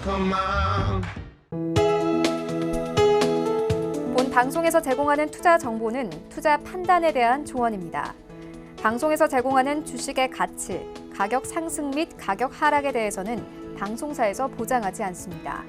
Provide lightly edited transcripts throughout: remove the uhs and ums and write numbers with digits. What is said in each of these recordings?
come on. 본 방송에서 제공하는 투자 정보는 투자 판단에 대한 조언입니다. 방송에서 제공하는 주식의 가치, 가격 상승 및 가격 하락에 대해서는 방송사에서 보장하지 않습니다.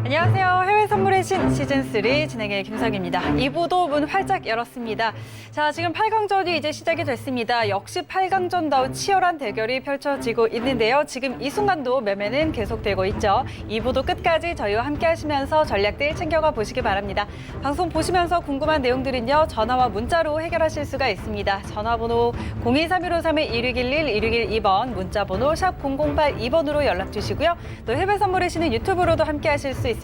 안녕하세요. 해외 선물의 신 시즌3 진행의 김석입니다. 2부도 문 활짝 열었습니다. 자, 지금 8강전이 이제 시작이 됐습니다. 역시 8강전다운 치열한 대결이 펼쳐지고 있는데요. 지금 이 순간도 매매는 계속되고 있죠. 2부도 끝까지 저희와 함께 하시면서 전략들 챙겨가 보시기 바랍니다. 방송 보시면서 궁금한 내용들은요. 전화와 문자로 해결하실 수가 있습니다. 전화번호 023-1531-1611, 1612번, 문자번호 샵 0082번으로 연락 주시고요. 또 해외 선물의 신은 유튜브로도 함께 하실 수 있습니다.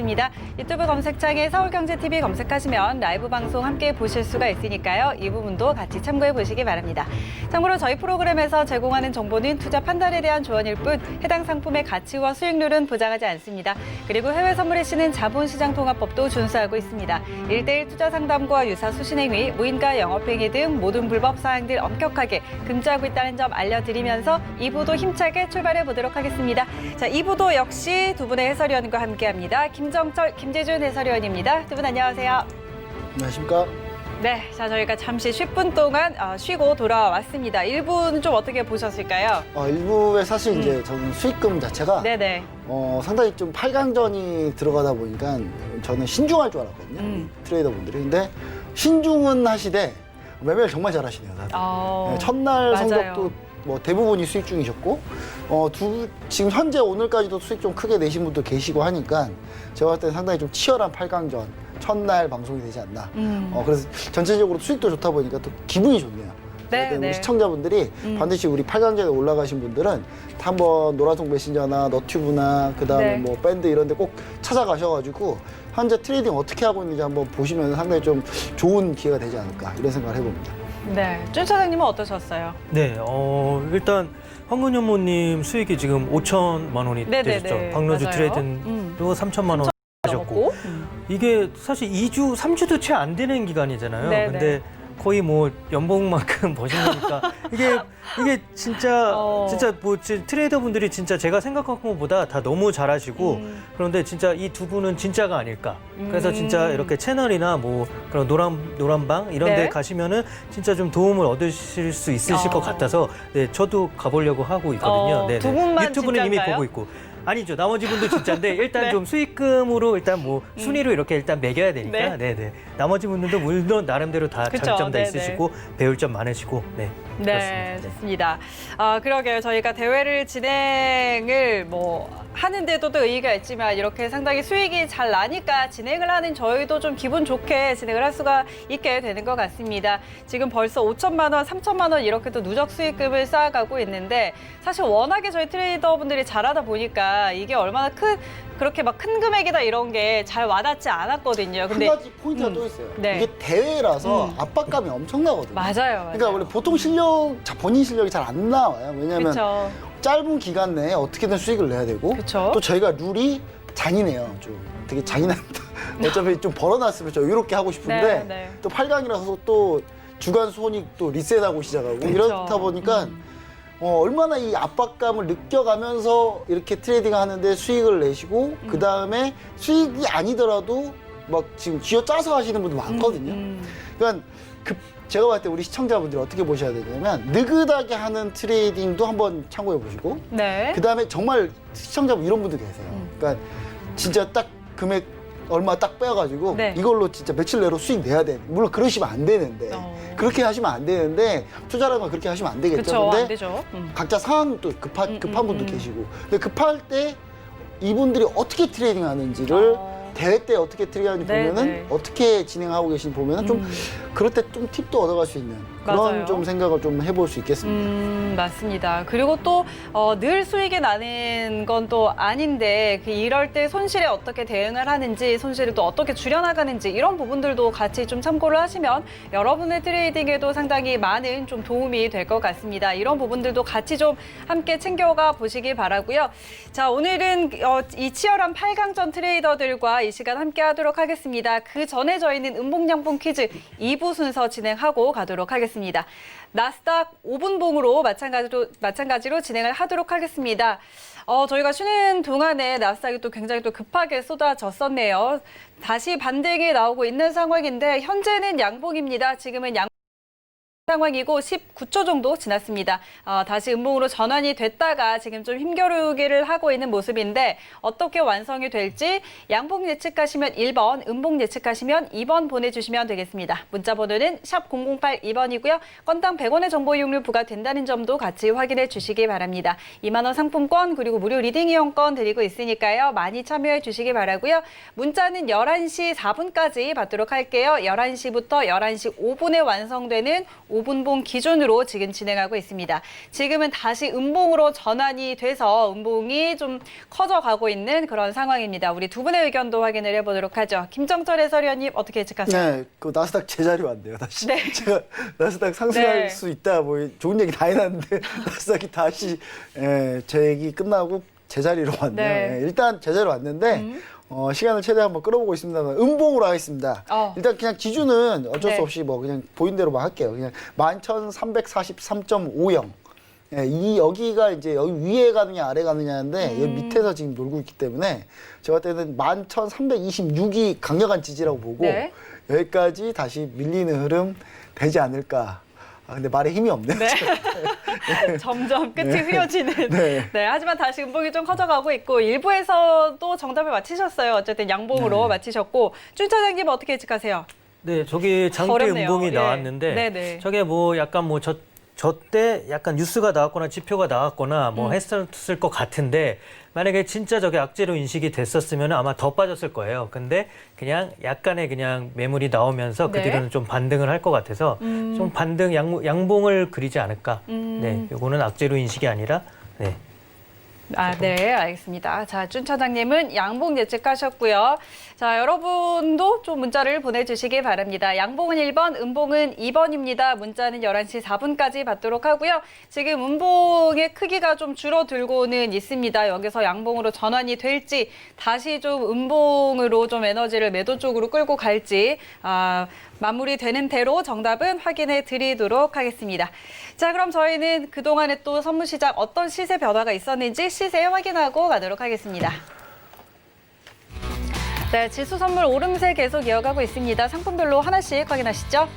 유튜브 검색창에 서울경제TV 검색하시면 라이브 방송 함께 보실 수가 있으니까요. 이 부분도 같이 참고해 보시기 바랍니다. 참고로 저희 프로그램에서 제공하는 정보는 투자 판단에 대한 조언일 뿐 해당 상품의 가치와 수익률은 보장하지 않습니다. 그리고 해외 선물의 신은 자본시장통합법도 준수하고 있습니다. 1:1 투자 상담과 유사 수신행위, 무인가 영업행위 등 모든 불법 사항들 엄격하게 금지하고 있다는 점 알려드리면서 2부도 힘차게 출발해 보도록 하겠습니다. 자, 2부도 역시 두 분의 해설위원과 함께합니다. 김정철, 김재준 해설위원입니다. 두 분 안녕하세요. 안녕하십니까? 네, 자 저희가 잠시 10분 동안 쉬고 돌아왔습니다. 1부는 좀 어떻게 보셨을까요? 일부에 사실 이제 저는 수익금 자체가 네네. 상당히 좀 8강전이 들어가다 보니까 저는 신중할 줄 알았거든요. 트레이더분들이. 근데 신중은 하시되 매매를 정말 잘하시네요. 다들. 네, 첫날 맞아요. 성적도 뭐 대부분이 수익 중이셨고 지금 현재 오늘까지도 수익 좀 크게 내신 분도 계시고 하니까 제가 봤을 때는 상당히 좀 치열한 8강전 첫날 방송이 되지 않나. 그래서 전체적으로 수익도 좋다 보니까 또 기분이 좋네요. 네, 우리 네. 시청자분들이 반드시 우리 8강전에 올라가신 분들은 한번 노란속 메신저나 너튜브나 그다음에 네. 뭐 밴드 이런 데 꼭 찾아가셔가지고 현재 트레이딩 어떻게 하고 있는지 한번 보시면 상당히 좀 좋은 기회가 되지 않을까 이런 생각을 해봅니다. 네, 준 차장님은 어떠셨어요? 네, 일단 황근현모님 수익이 지금 5천만 원이 네네네, 되셨죠. 박노주 맞아요. 트레이딩도 3천만 원 하셨고 넘었고. 이게 사실 2주, 3주도 채 안 되는 기간이잖아요. 네네. 근데 거의 뭐 연봉만큼 버신 거니까 이게 진짜 뭐 트레이더 분들이 진짜 제가 생각한 것보다 다 너무 잘하시고 그런데 진짜 이 두 분은 진짜가 아닐까. 그래서 진짜 이렇게 채널이나 뭐 그런 노란방 이런 네. 데 가시면은 진짜 좀 도움을 얻으실 수 있으실 것 같아서 네, 저도 가보려고 하고 있거든요. 네네. 두 분만 유튜브는 이미 진짜인가요? 보고 있고. 아니죠. 나머지 분도 진짜인데 일단 네. 좀 수익금으로 일단 뭐 순위로 이렇게 일단 매겨야 되니까. 네. 네네. 나머지 분들도 물론 나름대로 다 그쵸, 장점 다 네네. 있으시고 배울 점 많으시고. 네. 네, 그렇습니다. 좋습니다. 그러게요. 저희가 대회를 진행을 하는데도 또 의의가 있지만 이렇게 상당히 수익이 잘 나니까 진행을 하는 저희도 좀 기분 좋게 진행을 할 수가 있게 되는 것 같습니다. 지금 벌써 5천만 원, 3천만 원 이렇게 또 누적 수익금을 쌓아가고 있는데 사실 워낙에 저희 트레이더분들이 잘하다 보니까 이게 얼마나 그렇게 막 큰 금액이다 이런 게 잘 와닿지 않았거든요. 근데 한 가지 포인트가 또 있어요. 네. 이게 대회라서 압박감이 엄청나거든요. 맞아요. 그러니까 원래 보통 본인 실력이 잘 안 나와요. 왜냐하면 그렇죠. 짧은 기간 내에 어떻게든 수익을 내야 되고 그쵸. 또 저희가 룰이 잔인해요. 좀 되게 잔인합니다. 어차피 좀 벌어놨으면 저 이렇게 하고 싶은데 네, 네. 또 8강이라서 또 주간 손익 또 리셋하고 시작하고 그쵸. 이렇다 보니까 얼마나 이 압박감을 느껴가면서 이렇게 트레이딩 하는데 수익을 내시고 그 다음에 수익이 아니더라도 막 지금 쥐어짜서 하시는 분도 많거든요. 그러니까 제가 봤을 때 우리 시청자분들이 어떻게 보셔야 되냐면 느긋하게 하는 트레이딩도 한번 참고해 보시고 네. 그 다음에 정말 시청자분 이런 분들 계세요. 그러니까 진짜 딱 금액 얼마 딱 빼가지고 네. 이걸로 진짜 며칠 내로 수익 내야 돼. 물론 그러시면 안 되는데 그렇게 하시면 안 되는데 투자라는 건 그렇게 하시면 안 되겠죠. 그렇죠. 근데 안 되죠. 각자 상황 또 급한 분도 계시고 근데 급할 때 이분들이 어떻게 트레이딩 하는지를 대회 때 어떻게 트레이딩하는지 네, 보면은 네. 어떻게 진행하고 계신지 보면은 좀 그럴 때 좀 팁도 얻어갈 수 있는 그런 맞아요. 좀 생각을 좀 해볼 수 있겠습니다. 맞습니다. 그리고 또 늘 수익이 나는 건 또 아닌데 이럴 때 손실에 어떻게 대응을 하는지 손실을 또 어떻게 줄여나가는지 이런 부분들도 같이 좀 참고를 하시면 여러분의 트레이딩에도 상당히 많은 좀 도움이 될 것 같습니다. 이런 부분들도 같이 좀 함께 챙겨가 보시길 바라고요. 자, 오늘은 이 치열한 8강전 트레이더들과 이 시간 함께 하도록 하겠습니다. 그 전에 저희는 음봉양봉 퀴즈 2부 순서 진행하고 가도록 하겠습니다. 있습니다. 나스닥 5분봉으로 마찬가지로 진행을 하도록 하겠습니다. 저희가 쉬는 동안에 나스닥이 또 굉장히 또 급하게 쏟아졌었네요. 다시 반등이 나오고 있는 상황인데 현재는 양봉입니다. 지금은 상황이고 19초 정도 지났습니다. 다시 음봉으로 전환이 됐다가 지금 좀 힘겨루기를 하고 있는 모습인데 어떻게 완성이 될지 양봉 예측하시면 1번, 음봉 예측하시면 2번 보내주시면 되겠습니다. 문자 번호는 샵 0082번이고요. 건당 100원의 정보 이용료 부과된다는 점도 같이 확인해 주시기 바랍니다. 2만 원 상품권 그리고 무료 리딩 이용권 드리고 있으니까요. 많이 참여해 주시기 바라고요. 문자는 11시 4분까지 받도록 할게요. 11시부터 11시 5분에 완성되는 5분봉 기준으로 지금 진행하고 있습니다. 지금은 다시 음봉으로 전환이 돼서 음봉이 좀 커져가고 있는 그런 상황입니다. 우리 두 분의 의견도 확인을 해보도록 하죠. 김정철 해설위원님 어떻게 예측하세요? 네, 그 나스닥 제자리 왔네요. 다시. 네. 제가 나스닥 상승할 네. 수 있다, 뭐 좋은 얘기 다 해놨는데 나스닥이 다시 제 얘기 끝나고 제자리로 왔네요. 네. 일단 제자리로 왔는데 시간을 최대한 한번 끌어보고 있습니다만 음봉으로 하겠습니다. 일단 그냥 기준은 어쩔 수 네. 없이 뭐 그냥 보인 대로만 할게요. 그냥 11,343.50. 이 여기가 이제 여기 위에 가느냐 아래 가느냐인데 여기 밑에서 지금 놀고 있기 때문에 제가 볼 때는 11,326이 강력한 지지라고 보고 네. 여기까지 다시 밀리는 흐름 되지 않을까. 근데 말에 힘이 없네요. 네. 점점 끝이 휘어지는. 네. 네. 하지만 다시 음봉이 좀 커져가고 있고 일부에서도 정답을 맞히셨어요. 어쨌든 양봉으로 네. 맞히셨고 준 차장님 어떻게 예측하세요? 네, 저기 장대 어렵네요. 음봉이 예. 나왔는데 네네. 저게 뭐 약간 뭐 저때 약간 뉴스가 나왔거나 지표가 나왔거나 뭐 했었을 것 같은데 만약에 진짜 저게 악재로 인식이 됐었으면 아마 더 빠졌을 거예요. 근데 그냥 약간의 그냥 매물이 나오면서 그 네. 뒤로는 좀 반등을 할 것 같아서 좀 반등 양봉을 그리지 않을까. 네, 요거는 악재로 인식이 아니라 네. 네, 알겠습니다. 자, 준 차장님은 양봉 예측하셨고요. 자, 여러분도 좀 문자를 보내주시기 바랍니다. 양봉은 1번, 음봉은 2번입니다. 문자는 11시 4분까지 받도록 하고요. 지금 음봉의 크기가 좀 줄어들고는 있습니다. 여기서 양봉으로 전환이 될지 다시 좀 음봉으로 좀 에너지를 매도 쪽으로 끌고 갈지 마무리되는 대로 정답은 확인해 드리도록 하겠습니다. 자, 그럼 저희는 그동안에 또 선물시장 어떤 시세 변화가 있었는지 시세 확인하고 가도록 하겠습니다. 네, 지수 선물 오름세 계속 이어가고 있습니다. 상품별로 하나씩 확인하시죠.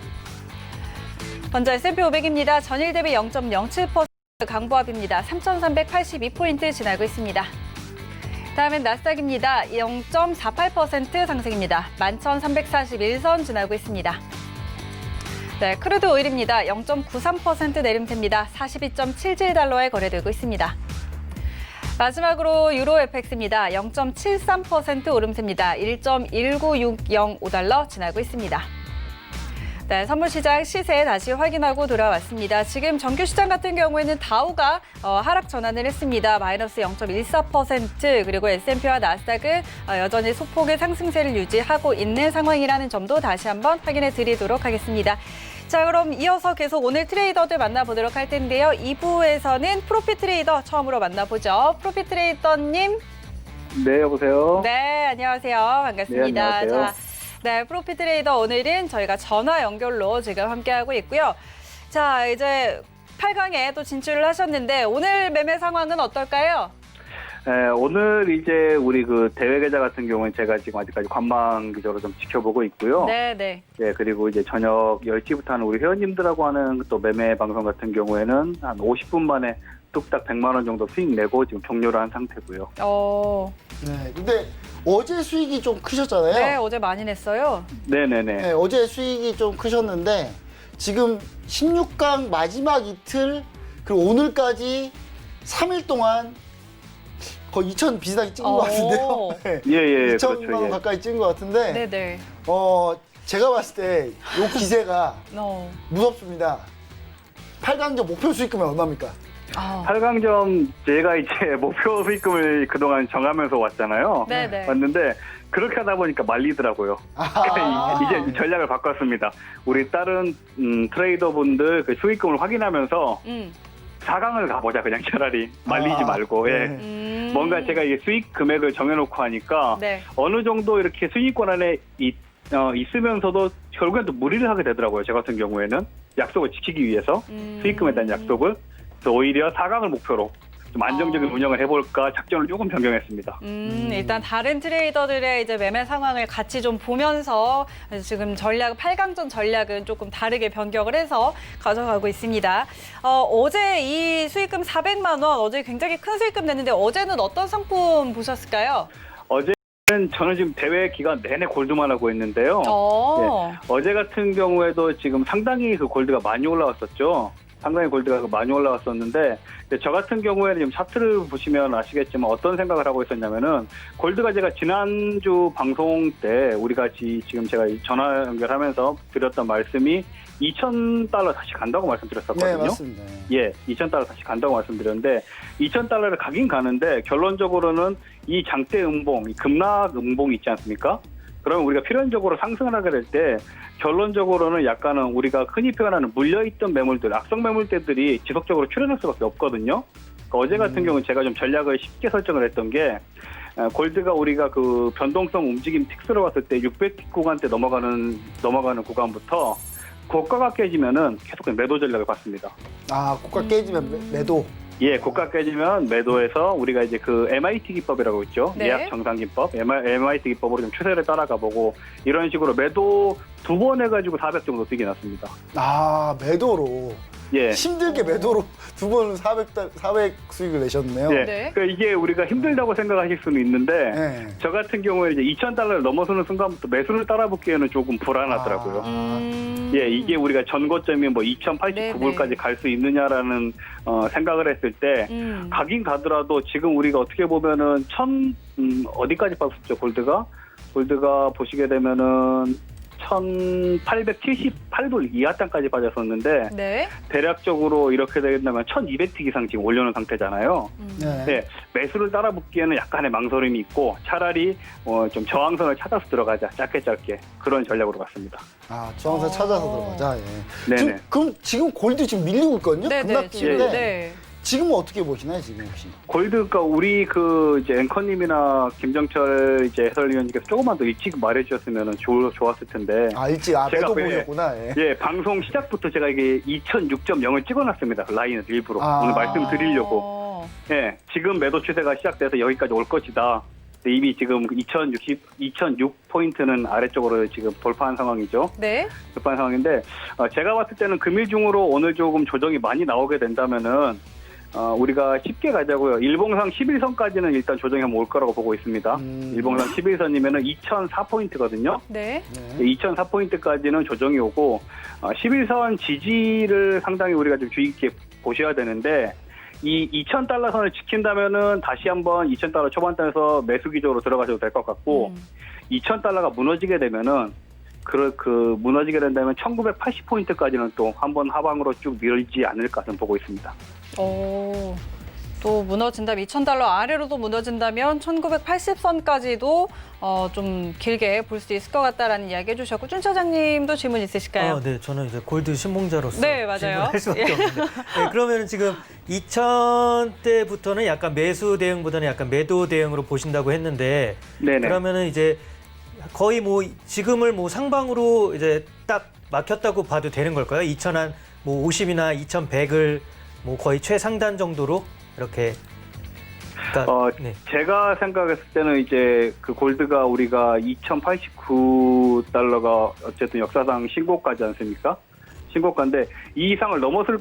먼저 S&P 500입니다. 전일 대비 0.07% 강보합입니다. 3,382포인트 지나고 있습니다. 다음엔 나스닥입니다. 0.48% 상승입니다. 11,341선 지나고 있습니다. 네, 크루드 오일입니다. 0.93% 내림세입니다. 42.77달러에 거래되고 있습니다. 마지막으로 유로 FX입니다. 0.73% 오름세입니다. 1.19605달러 지나고 있습니다. 네, 선물시장 시세 다시 확인하고 돌아왔습니다. 지금 정규시장 같은 경우에는 다우가 하락 전환을 했습니다. 마이너스 0.14% 그리고 S&P와 나스닥은 여전히 소폭의 상승세를 유지하고 있는 상황이라는 점도 다시 한번 확인해 드리도록 하겠습니다. 자, 그럼 이어서 계속 오늘 트레이더들 만나보도록 할 텐데요. 2부에서는 프로핏 트레이더 처음으로 만나보죠. 프로핏 트레이더님. 네, 여보세요. 네, 안녕하세요. 반갑습니다. 네, 안녕하세요. 자, 네, 프로핏 트레이더 오늘은 저희가 전화 연결로 지금 함께하고 있고요. 자, 이제 8강에 또 진출을 하셨는데 오늘 매매 상황은 어떨까요? 네, 오늘 이제 우리 그 대회 계좌 같은 경우는 제가 지금 아직까지 관망 기조로 좀 지켜보고 있고요. 네, 네. 네, 그리고 이제 저녁 10시부터 하는 우리 회원님들하고 하는 또 매매 방송 같은 경우에는 한 50분 만에 뚝딱 100만 원 정도 수익 내고 지금 종료를 한 상태고요. 네, 근데 어제 수익이 좀 크셨잖아요. 네, 어제 많이 냈어요. 네네네. 네, 어제 수익이 좀 크셨는데 지금 16강 마지막 이틀 그리고 오늘까지 3일 동안 거의 2천 비슷하게 찍은 것 같은데요. 네. 예, 2천만 그렇죠. 원 예. 가까이 찍은 것 같은데 네, 네. 제가 봤을 때 이 기세가 무섭습니다. 8강전 목표 수익금이 얼마입니까? 8강점 제가 이제 목표 수익금을 그동안 정하면서 왔잖아요. 네, 네. 왔는데 그렇게 하다 보니까 말리더라고요. 이제 전략을 바꿨습니다. 우리 다른 트레이더분들 그 수익금을 확인하면서 4강을 가보자 그냥 차라리 말리지 말고. 예. 뭔가 제가 이 수익 금액을 정해놓고 하니까 네. 어느 정도 이렇게 수익권 안에 있으면서도 결국엔 또 무리를 하게 되더라고요. 저 같은 경우에는. 약속을 지키기 위해서 수익금에 대한 약속을 그래서 오히려 4강을 목표로 좀 안정적인 운영을 해볼까 작전을 조금 변경했습니다. 일단 다른 트레이더들의 이제 매매 상황을 같이 좀 보면서 지금 8강전 전략은 조금 다르게 변경을 해서 가져가고 있습니다. 어제 이 수익금 400만 원, 어제 굉장히 큰 수익금 냈는데 어제는 어떤 상품 보셨을까요? 어제는 저는 지금 대회 기간 내내 골드만 하고 있는데요. 어제 같은 경우에도 지금 상당히 그 골드가 많이 올라왔었죠. 상당히 골드가 많이 올라왔었는데 저 같은 경우에는 지금 차트를 보시면 아시겠지만 어떤 생각을 하고 있었냐면은 골드가 제가 지난주 방송 때 우리가 지금 제가 전화 연결하면서 드렸던 말씀이 $2,000 다시 간다고 말씀드렸었거든요. 네, 맞습니다. 예, $2,000 다시 간다고 말씀드렸는데 $2,000를 가긴 가는데 결론적으로는 이 장대 음봉, 이 급락 음봉이 있지 않습니까? 그러면 우리가 필연적으로 상승을 하게 될 때 결론적으로는 약간은 우리가 흔히 표현하는 물려있던 매물들, 악성 매물대들이 지속적으로 출현할 수밖에 없거든요. 그러니까 어제 같은 경우는 제가 좀 전략을 쉽게 설정을 했던 게 골드가 우리가 그 변동성 움직임 틱스로 봤을 때 600틱 구간대 넘어가는 구간부터 고가가 깨지면은 계속 매도 전략을 봤습니다. 아, 고가 깨지면 매도. 예, 고가 깨지면 매도해서 우리가 이제 그 MIT 기법이라고 있죠. 네. 예약 정상 기법, MIT 기법으로 좀 추세를 따라가 보고 이런 식으로 매도 2번 해가지고 400 정도 뛰게 났습니다. 아, 매도로. 예. 힘들게 매도로 2번 400 수익을 내셨네요. 예. 네. 그러니까 이게 우리가 힘들다고 생각하실 수는 있는데 네. 저 같은 경우에 이제 $2,000을 넘어서는 순간부터 매수를 따라붙기에는 조금 불안하더라고요. 예, 이게 우리가 전고점이 뭐 2,089불까지 네. 갈 수 있느냐라는 생각을 했을 때 가긴 가더라도 지금 우리가 어떻게 보면은 어디까지 빠졌죠 골드가 보시게 되면은 1,878불 이하단까지 빠졌었는데 네. 대략적으로 이렇게 된다면 1,200틱 이상 지금 올려놓은 상태잖아요. 네. 네, 매수를 따라붙기에는 약간의 망설임이 있고 차라리 좀 저항선을 찾아서 들어가자 짧게 그런 전략으로 갔습니다. 아, 저항선 찾아서 들어가자. 예. 네네. 그럼 지금 골드 지금 밀리고 있거든요. 네, 급락 지금, 중인데 네. 지금은 어떻게 보시나요, 지금 혹시? 골드가 우리 그 이제 앵커님이나 김정철 이제 해설위원님께서 조금만 더 일찍 말해주셨으면 좋았을 텐데. 아, 일찍 제가 매도 왜- 보셨구나. 예. 예, 방송 시작부터 제가 이게 2006.0을 찍어놨습니다. 라인을 일부러 아. 오늘 말씀드리려고. 예, 지금 매도 추세가 시작돼서 여기까지 올 것이다. 이미 지금 2006 포인트는 아래쪽으로 지금 돌파한 상황이죠. 네. 돌파한 상황인데 제가 봤을 때는 금일 중으로 오늘 조금 조정이 많이 나오게 된다면은 우리가 쉽게 가자고요. 일봉상 11선까지는 일단 조정이 한번 올 거라고 보고 있습니다. 일봉상 11선이면은 2004포인트거든요. 네. 2004포인트까지는 조정이 오고 11선 지지를 상당히 우리가 좀 주의 깊게 보셔야 되는데 이 $2,000 선을 지킨다면은 다시 한번 $2,000 초반대에서 매수 기조로 들어가셔도 될 것 같고 $2,000가 무너지게 되면은 무너지게 된다면 1980포인트까지는 또 한번 하방으로 쭉 밀지 않을까 저는 보고 있습니다. 또 무너진다면 $2,000 아래로도 무너진다면 1980선까지도 좀 길게 볼 수 있을 것 같다라는 이야기 해주셨고 준 차장님도 질문 있으실까요? 네, 저는 이제 골드 신봉자로서 네, 맞아요. 질문할 수밖에 없는데. 네, 그러면 지금 2,000대부터는 약간 매수 대응보다는 약간 매도 대응으로 보신다고 했는데, 네네. 그러면은 이제 거의 뭐 지금을 뭐 상방으로 이제 딱 막혔다고 봐도 되는 걸까요? 2,050이나 2,100을 뭐 거의 최상단 정도로 이렇게. 그러니까, 네. 제가 생각했을 때는 이제 그 골드가 우리가 2,089달러가 어쨌든 역사상 신고가지 않습니까? 신고가인데 이 이상을 넘었을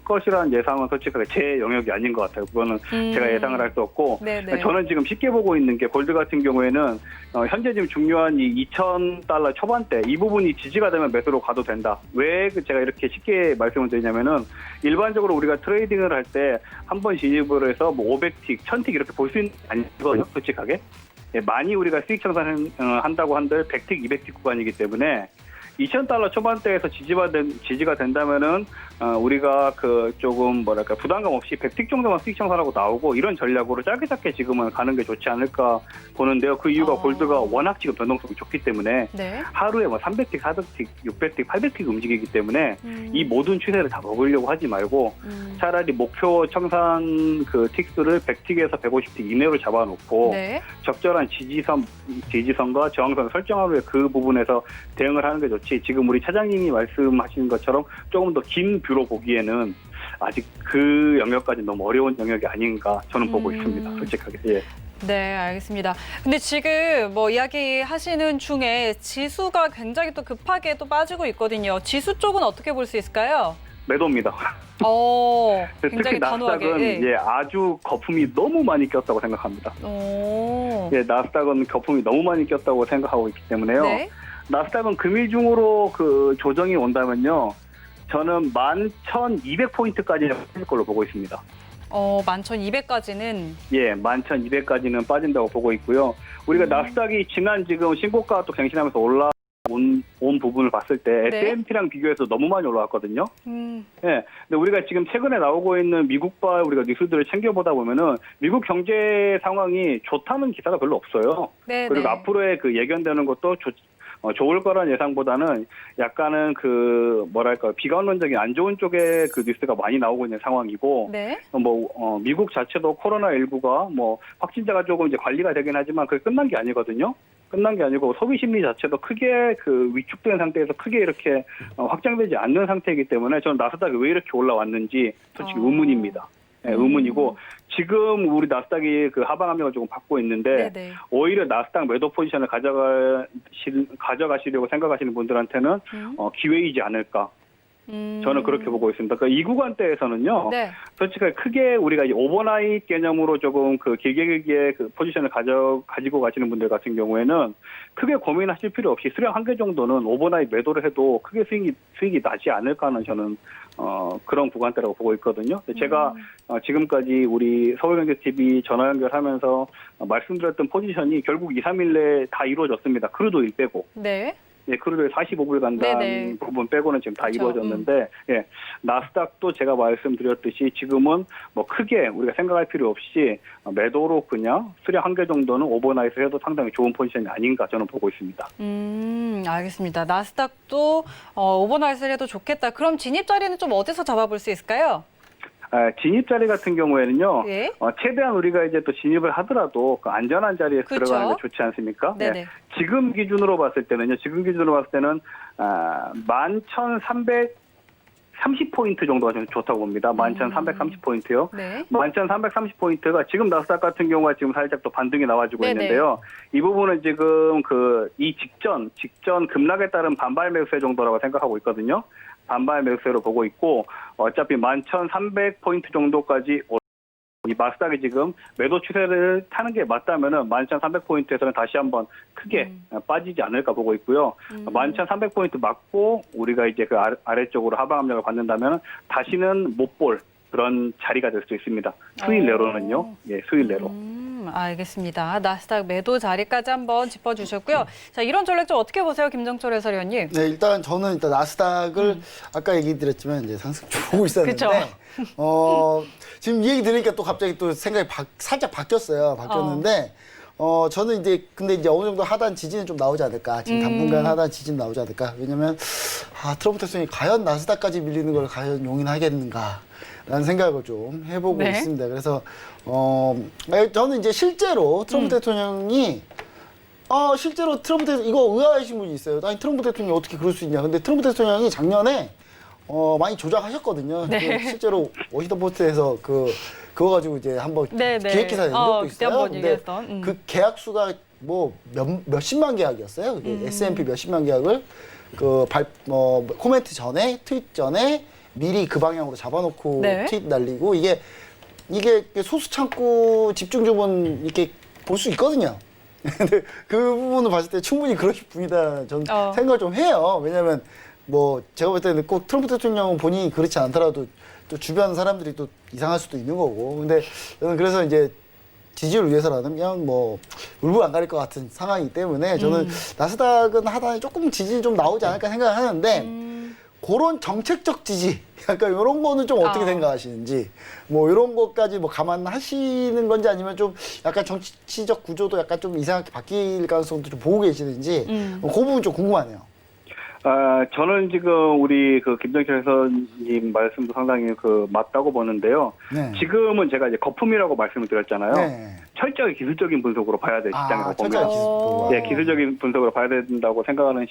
것이라는 예상은 솔직하게 제 영역이 아닌 것 같아요. 그거는 제가 예상을 할 수 없고 네네. 저는 지금 쉽게 보고 있는 게 골드 같은 경우에는 현재 지금 중요한 이 $2,000 초반대 이 부분이 지지가 되면 매수로 가도 된다. 왜 제가 이렇게 쉽게 말씀을 드리냐면은 일반적으로 우리가 트레이딩을 할 때 한 번 진입을 해서 뭐 500틱, 1000틱 이렇게 볼 수 있는 게 아니거든요. 솔직하게. 예, 많이 우리가 수익 창산한다고 한들 100틱, 200틱 구간이기 때문에 $2,000 초반대에서 지지가 된다면은 우리가 그 조금 뭐랄까 부담감 없이 100틱 정도만 수익 청산하고 나오고 이런 전략으로 짧게 지금은 가는 게 좋지 않을까 보는데요. 그 이유가 골드가 워낙 지금 변동성이 좋기 때문에 네. 하루에 뭐 300틱, 400틱, 600틱, 800틱 움직이기 때문에 이 모든 추세를 다 먹으려고 하지 말고 차라리 목표 청산 그 틱수를 100틱에서 150틱 이내로 잡아놓고 네. 적절한 지지선과 저항선을 설정하는 후에 그 부분에서 대응을 하는 게 좋지. 지금 우리 차장님이 말씀하신 것처럼 조금 더 긴 뷰로 보기에는 아직 그 영역까지 너무 어려운 영역이 아닌가 저는 보고 있습니다. 솔직하게. 예. 네, 알겠습니다. 근데 지금 뭐 이야기하시는 중에 지수가 굉장히 또 급하게 또 빠지고 있거든요. 지수 쪽은 어떻게 볼 수 있을까요? 매도입니다. 굉장히 특히 단호하게. 나스닥은 예. 아주 거품이 너무 많이 꼈다고 생각합니다. 오. 예, 나스닥은 거품이 너무 많이 꼈다고 생각하고 있기 때문에요. 네. 나스닥은 금일 중으로 그 조정이 온다면요. 저는 11,200포인트까지 빠질 걸로 보고 있습니다. 11,200까지는. 예, 11,200까지는 빠진다고 보고 있고요. 우리가 나스닥이 지난 지금 신고가 또 갱신하면서 올라온 부분을 봤을 때 네. S&P랑 비교해서 너무 많이 올라왔거든요. 예, 근데 우리가 지금 최근에 나오고 있는 미국발 우리가 뉴스들을 챙겨보다 보면은 미국 경제 상황이 좋다는 기사가 별로 없어요. 네, 그리고 네. 앞으로의 그 예견되는 것도 좋을 거란 예상보다는 약간은 그 뭐랄까 비관론적인 안 좋은 쪽의 그 뉴스가 많이 나오고 있는 상황이고 네. 미국 자체도 코로나19가 뭐 확진자가 조금 이제 관리가 되긴 하지만 그게 끝난 게 아니거든요. 끝난 게 아니고 소비 심리 자체도 크게 그 위축된 상태에서 크게 이렇게 확장되지 않는 상태이기 때문에 저는 나스닥이 왜 이렇게 올라왔는지 솔직히 의문입니다. 네, 의문이고 지금 우리 나스닥이 그 하방 압력을 조금 받고 있는데 네네. 오히려 나스닥 매도 포지션을 가져가시려고 생각하시는 분들한테는 기회이지 않을까. 저는 그렇게 보고 있습니다. 그러니까 이 구간대에서는요. 네. 솔직히 크게 우리가 이제 오버나잇 개념으로 조금 그 길게 그 포지션을 가지고 가시는 분들 같은 경우에는 크게 고민하실 필요 없이 수량 한 개 정도는 오버나잇 매도를 해도 크게 수익이 나지 않을까 하는 저는 그런 구간대라고 보고 있거든요. 제가 지금까지 우리 서울경제TV 전화 연결하면서 말씀드렸던 포지션이 결국 2, 3일 내에 다 이루어졌습니다. 크루드 일 빼고. 네. 예, 크루드에 45불 간다는 네네. 부분 빼고는 지금 다 그렇죠. 이루어졌는데, 예, 나스닥도 제가 말씀드렸듯이 지금은 뭐 크게 우리가 생각할 필요 없이 매도로 그냥 수량 한 개 정도는 오버나잇을 해도 상당히 좋은 포지션이 아닌가 저는 보고 있습니다. 알겠습니다. 나스닥도 오버나잇을 해도 좋겠다. 그럼 진입 자리는 좀 어디서 잡아볼 수 있을까요? 진입 자리 같은 경우에는요, 예. 최대한 우리가 이제 또 진입을 하더라도 그 안전한 자리에 그렇죠. 들어가는 게 좋지 않습니까? 네네. 네. 지금 기준으로 봤을 때는 11,330포인트 정도가 좀 좋다고 봅니다. 11,330포인트요. 네. 11,330포인트가 지금 나스닥 같은 경우가 지금 살짝 또 반등이 나와주고 네네. 있는데요. 이 부분은 지금 이 직전 급락에 따른 반발 매수세 정도라고 생각하고 있거든요. 반발 매수세로 보고 있고 어차피 11,300포인트 정도까지 이 나스닥이 지금 매도 추세를 타는 게 맞다면은 11,300포인트에서는 다시 한번 크게 빠지지 않을까 보고 있고요. 11,300포인트 맞고 우리가 이제 그 아래쪽으로 하방 압력을 받는다면 다시는 못 볼 그런 자리가 될 수 있습니다. 수일 내로는요. 예, 수일 내로. 알겠습니다. 나스닥 매도 자리까지 한번 짚어주셨고요. 자, 이런 전략 좀 어떻게 보세요, 김정철 해설위원님? 네, 일단 저는 나스닥을 아까 얘기 드렸지만 이제 상승 보고 있었는데 지금 이 얘기 들으니까 또 갑자기 또 생각이 살짝 바뀌었는데 저는 근데 이제 어느 정도 하단 지지는 좀 나오지 않을까. 지금 당분간 하단 지지는 나오지 않을까. 왜냐면 트럼프 대통령이 과연 나스닥까지 밀리는 걸 과연 용인하겠는가. 라는 생각을 좀 해보고 네. 있습니다. 그래서 저는 이제 실제로 트럼프 대통령이 실제로 트럼프 대통령 이거 의아하신 분이 있어요. 아니 트럼프 대통령이 어떻게 그럴 수 있냐. 근데 트럼프 대통령이 작년에 많이 조작하셨거든요. 네. 실제로 워싱턴 포스트에서 그거 가지고 이제 한번 네, 네. 기획 기사 낸 적도 그때 있어요. 한번 근데 얘기했던. 그 계약 수가 뭐 몇십만 계약이었어요. S&P 몇십만 계약을 코멘트 전에 트윗 전에 미리 그 방향으로 잡아놓고 네. 트윗 날리고 이게 소수 창구 집중 주문 이렇게 볼 수 있거든요. 근데 그 부분을 봤을 때 충분히 그러실 분이다 저는 생각을 좀 해요. 왜냐하면 뭐 제가 볼 때는 꼭 트럼프 대통령 본인이 그렇지 않더라도 또 주변 사람들이 또 이상할 수도 있는 거고. 근데 저는 그래서 이제 지지를 위해서라면 그냥 뭐 울분 안 가릴 것 같은 상황이기 때문에 저는 나스닥은 하단에 조금 지지 좀 나오지 않을까 생각을 하는데 그런 정책적 지지, 약간 이런 거는 좀 어떻게 생각하시는지, 뭐 이런 것까지 뭐 감안하시는 건지 아니면 좀 약간 정치적 구조도 약간 좀 이상하게 바뀔 가능성도 좀 보고 계시는지, 그 부분 좀 궁금하네요. 저는 지금 우리 그 김정철 해설님 말씀도 상당히 그 맞다고 보는데요. 네. 지금은 제가 이제 거품이라고 말씀을 드렸잖아요. 네. 철저히 기술적인 분석으로 봐야 될 시장이라고 철저히 보면. 기술적으로. 네, 기술적인 분석으로 봐야 된다고 생각하는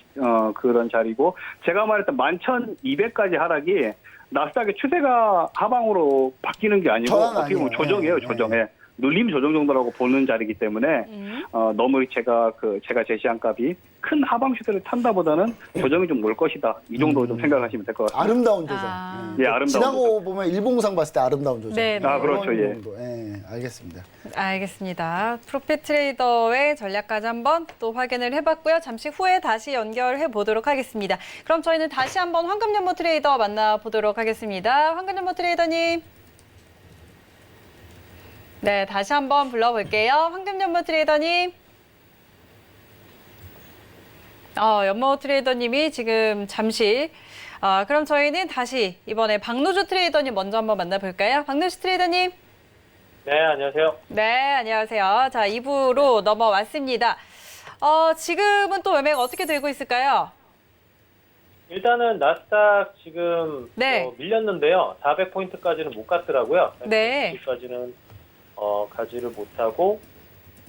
그런 자리고, 제가 말했던 11,200까지 하락이 나스닥의 추세가 하방으로 바뀌는 게 아니고 전환 어떻게 보면 아니에요. 조정이에요, 네, 조정. 네. 예. 눌림 조정 정도라고 보는 자리이기 때문에 너무 제가 제시한 값이 큰 하방 추세를 탄다보다는 조정이 좀 올 것이다. 이 정도 좀 생각하시면 될 것 같습니다. 아름다운 조정. 예, 아름다운 지나고 보면 일봉상 봤을 때 아름다운 조정. 네, 네. 그렇죠, 그런 예. 정도. 예, 알겠습니다. 알겠습니다. 프로핏 트레이더의 전략까지 한번 또 확인을 해봤고요. 잠시 후에 다시 연결해 보도록 하겠습니다. 그럼 저희는 다시 한번 황금연모 트레이더 만나보도록 하겠습니다. 황금연모 트레이더님. 네, 다시 한번 불러볼게요. 황금연모 트레이더님. 연모 트레이더님이 지금 잠시 그럼 저희는 다시 이번에 박노주 트레이더님 먼저 한번 만나볼까요? 박노주 트레이더님. 네, 안녕하세요. 네, 안녕하세요. 자, 2부로 넘어왔습니다. 지금은 또 매매가 어떻게 되고 있을까요? 일단은 나스닥 지금 네. 밀렸는데요. 400포인트까지는 못 갔더라고요. 네. 400포인트까지는 가지를 못하고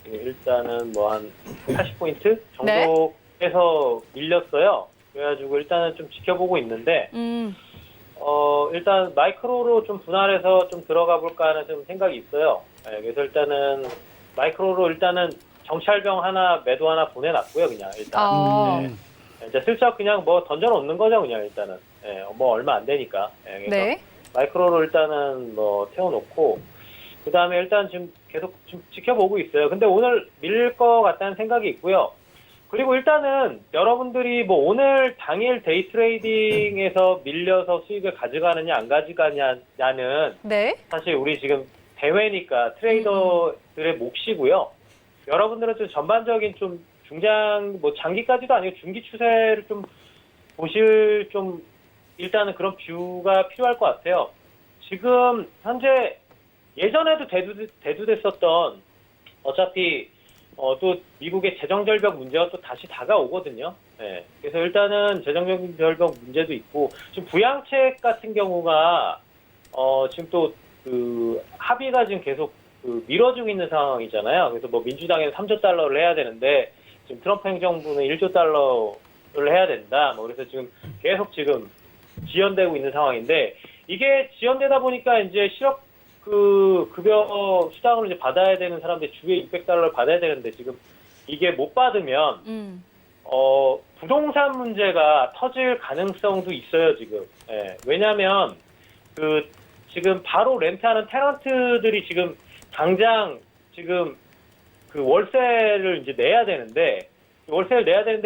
일단은 뭐 한 80포인트 정도에서 밀렸어요. 그래가지고 일단은 좀 지켜보고 있는데 일단 마이크로로 좀 분할해서 좀 들어가 볼까 하는 좀 생각이 있어요. 네, 그래서 일단은 마이크로로 일단은 정찰병 하나 매도 하나 보내놨고요. 그냥 일단 네. 이제 슬쩍 그냥 뭐 던져놓는 거죠. 그냥 일단은 네, 뭐 얼마 안 되니까. 네, 그래서 네. 마이크로로 일단은 뭐 태워놓고 그 다음에 일단 지금 계속 좀 지켜보고 있어요. 근데 오늘 밀릴 것 같다는 생각이 있고요. 그리고 일단은 여러분들이 뭐 오늘 당일 데이 트레이딩에서 밀려서 수익을 가져가느냐 안 가져가냐는 네. 사실 우리 지금 대회니까 트레이더들의 몫이고요. 여러분들은 좀 전반적인 좀 뭐 장기까지도 아니고 중기 추세를 좀 보실 좀 일단은 그런 뷰가 필요할 것 같아요. 지금 현재 예전에도 대두됐었던 어차피 또 미국의 재정절벽 문제가 또 다시 다가오거든요. 네. 그래서 일단은 재정절벽 문제도 있고 지금 부양책 같은 경우가 지금 또 그 합의가 지금 계속 미뤄지고 있는 상황이잖아요. 그래서 뭐 민주당에는 3조 달러를 해야 되는데 지금 트럼프 행정부는 1조 달러를 해야 된다. 뭐 그래서 지금 계속 지금 지연되고 있는 상황인데 이게 지연되다 보니까 이제 실업 급여 수당을 이제 받아야 되는 사람들 주에 600달러를 받아야 되는데 지금 이게 못 받으면 부동산 문제가 터질 가능성도 있어요, 지금. 예. 왜냐면 지금 바로 렌트하는 테넌트들이 지금 당장 지금 그 월세를 이제 내야 되는데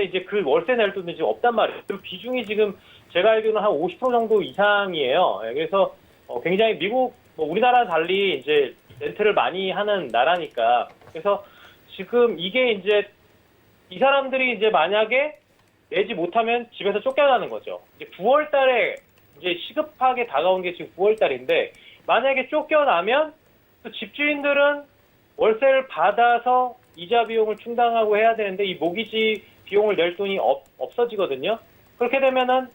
이제 그 월세 낼 돈이 지금 없단 말이에요. 그 비중이 지금 제가 알기로는 한 50% 정도 이상이에요. 예. 그래서 굉장히 미국 우리나라 달리 이제 렌트를 많이 하는 나라니까. 그래서 지금 이게 이제 이 사람들이 이제 만약에 내지 못하면 집에서 쫓겨나는 거죠. 이제 9월 달에 이제 시급하게 다가온 게 지금 9월 달인데 만약에 쫓겨나면 또 집주인들은 월세를 받아서 이자 비용을 충당하고 해야 되는데 이 모기지 비용을 낼 돈이 없어지거든요. 그렇게 되면은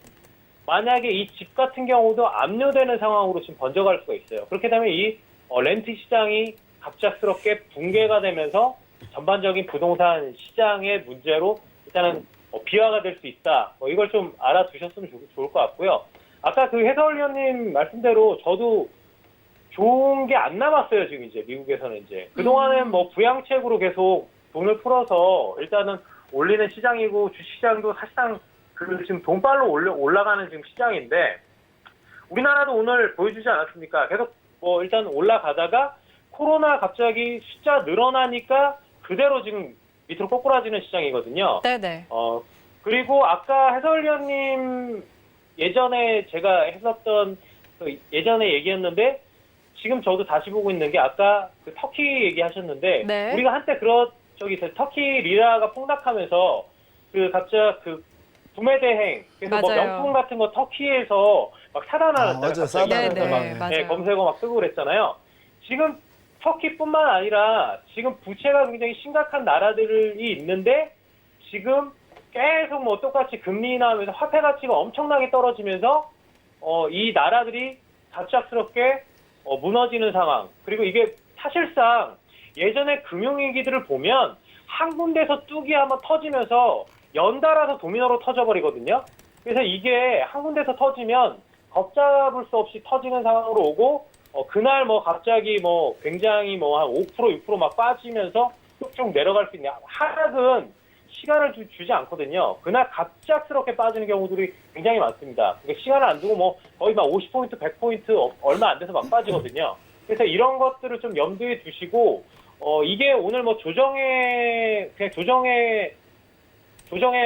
만약에 이 집 같은 경우도 압류되는 상황으로 지금 번져갈 수가 있어요. 그렇게 되면 이 렌트 시장이 갑작스럽게 붕괴가 되면서 전반적인 부동산 시장의 문제로 일단은 비화가 될 수 있다. 이걸 좀 알아두셨으면 좋을 것 같고요. 아까 그 해설위원님 말씀대로 저도 좋은 게 안 남았어요. 지금 이제 미국에서는 이제 그동안은 뭐 부양책으로 계속 돈을 풀어서 일단은 올리는 시장이고 주식시장도 사실상 지금 돈발로 올라가는 지금 시장인데 우리나라도 오늘 보여주지 않았습니까? 계속 뭐 일단 올라가다가 코로나 갑자기 숫자 늘어나니까 그대로 지금 밑으로 꼬꾸라지는 시장이거든요. 네네. 그리고 아까 해설위원님 예전에 제가 했었던 예전에 얘기했는데 지금 저도 다시 보고 있는 게 아까 그 터키 얘기하셨는데 네. 우리가 한때 터키 리라가 폭락하면서 구매 대행, 그래서 뭐 맞아요. 명품 같은 거 터키에서 막 사단하는 맞아요. 사단하는 네, 맞아요. 검색어 막 뜨고 그랬잖아요. 지금 터키뿐만 아니라 지금 부채가 굉장히 심각한 나라들이 있는데 지금 계속 뭐 똑같이 금리 인하하면서 화폐 가치가 엄청나게 떨어지면서 이 나라들이 갑작스럽게 무너지는 상황. 그리고 이게 사실상 예전에 금융위기들을 보면 한 군데서 뚝이 한번 터지면서 연달아서 도미노로 터져버리거든요. 그래서 이게 한 군데서 터지면 걷잡을 수 없이 터지는 상황으로 오고 그날 뭐 갑자기 뭐 굉장히 뭐 한 5% 6% 막 빠지면서 쭉쭉 내려갈 수 있는 하락은 시간을 주지 않거든요. 그날 갑작스럽게 빠지는 경우들이 굉장히 많습니다. 그러니까 시간을 안 두고 뭐 거의 막 50포인트, 100포인트 얼마 안 돼서 막 빠지거든요. 그래서 이런 것들을 좀 염두에 두시고 이게 오늘 뭐 조정에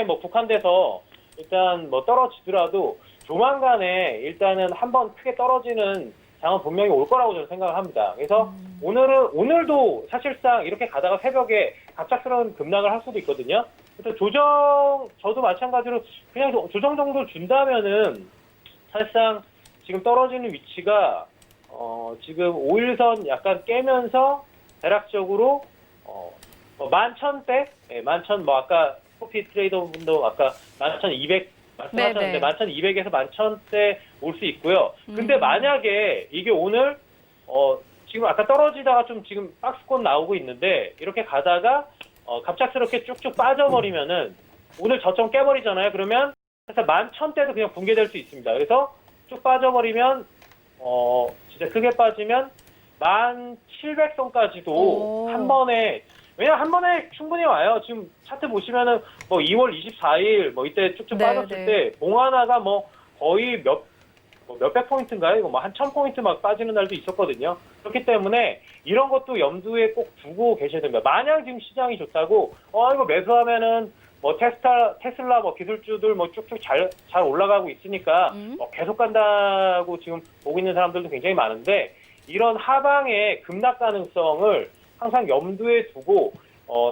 뭐 국한돼서 일단 뭐 떨어지더라도 조만간에 일단은 한번 크게 떨어지는 장은 분명히 올 거라고 저는 생각을 합니다. 그래서 오늘도 사실상 이렇게 가다가 새벽에 갑작스러운 급락을 할 수도 있거든요. 그래서 저도 마찬가지로 그냥 조정 정도 준다면은 사실상 지금 떨어지는 위치가 지금 5일선 약간 깨면서 대략적으로 11,000대, 11,000 뭐 아까 코피 트레이더 분도 아까 11,200 말씀하셨는데 11,200에서 11,000대 올 수 있고요. 근데 만약에 이게 오늘 지금 아까 떨어지다가 좀 지금 박스권 나오고 있는데 이렇게 가다가 갑작스럽게 쭉쭉 빠져버리면은 오늘 저점 깨버리잖아요. 그러면 사실 11,000대도 그냥 붕괴될 수 있습니다. 그래서 쭉 빠져버리면 진짜 크게 빠지면 1,700선까지도 한 번에 왜냐면 한 번에 충분히 와요. 지금 차트 보시면은 뭐 2월 24일 뭐 이때 쭉쭉 빠졌을 때 몽하나가 뭐 거의 몇백 포인트인가요? 이거 뭐 한 1,000포인트 막 빠지는 날도 있었거든요. 그렇기 때문에 이런 것도 염두에 꼭 두고 계셔야 됩니다. 마냥 지금 시장이 좋다고 이거 매수하면은 뭐 테슬라 뭐 기술주들 뭐 쭉쭉 잘 올라가고 있으니까 계속 간다고 지금 보고 있는 사람들도 굉장히 많은데 이런 하방의 급락 가능성을 항상 염두에 두고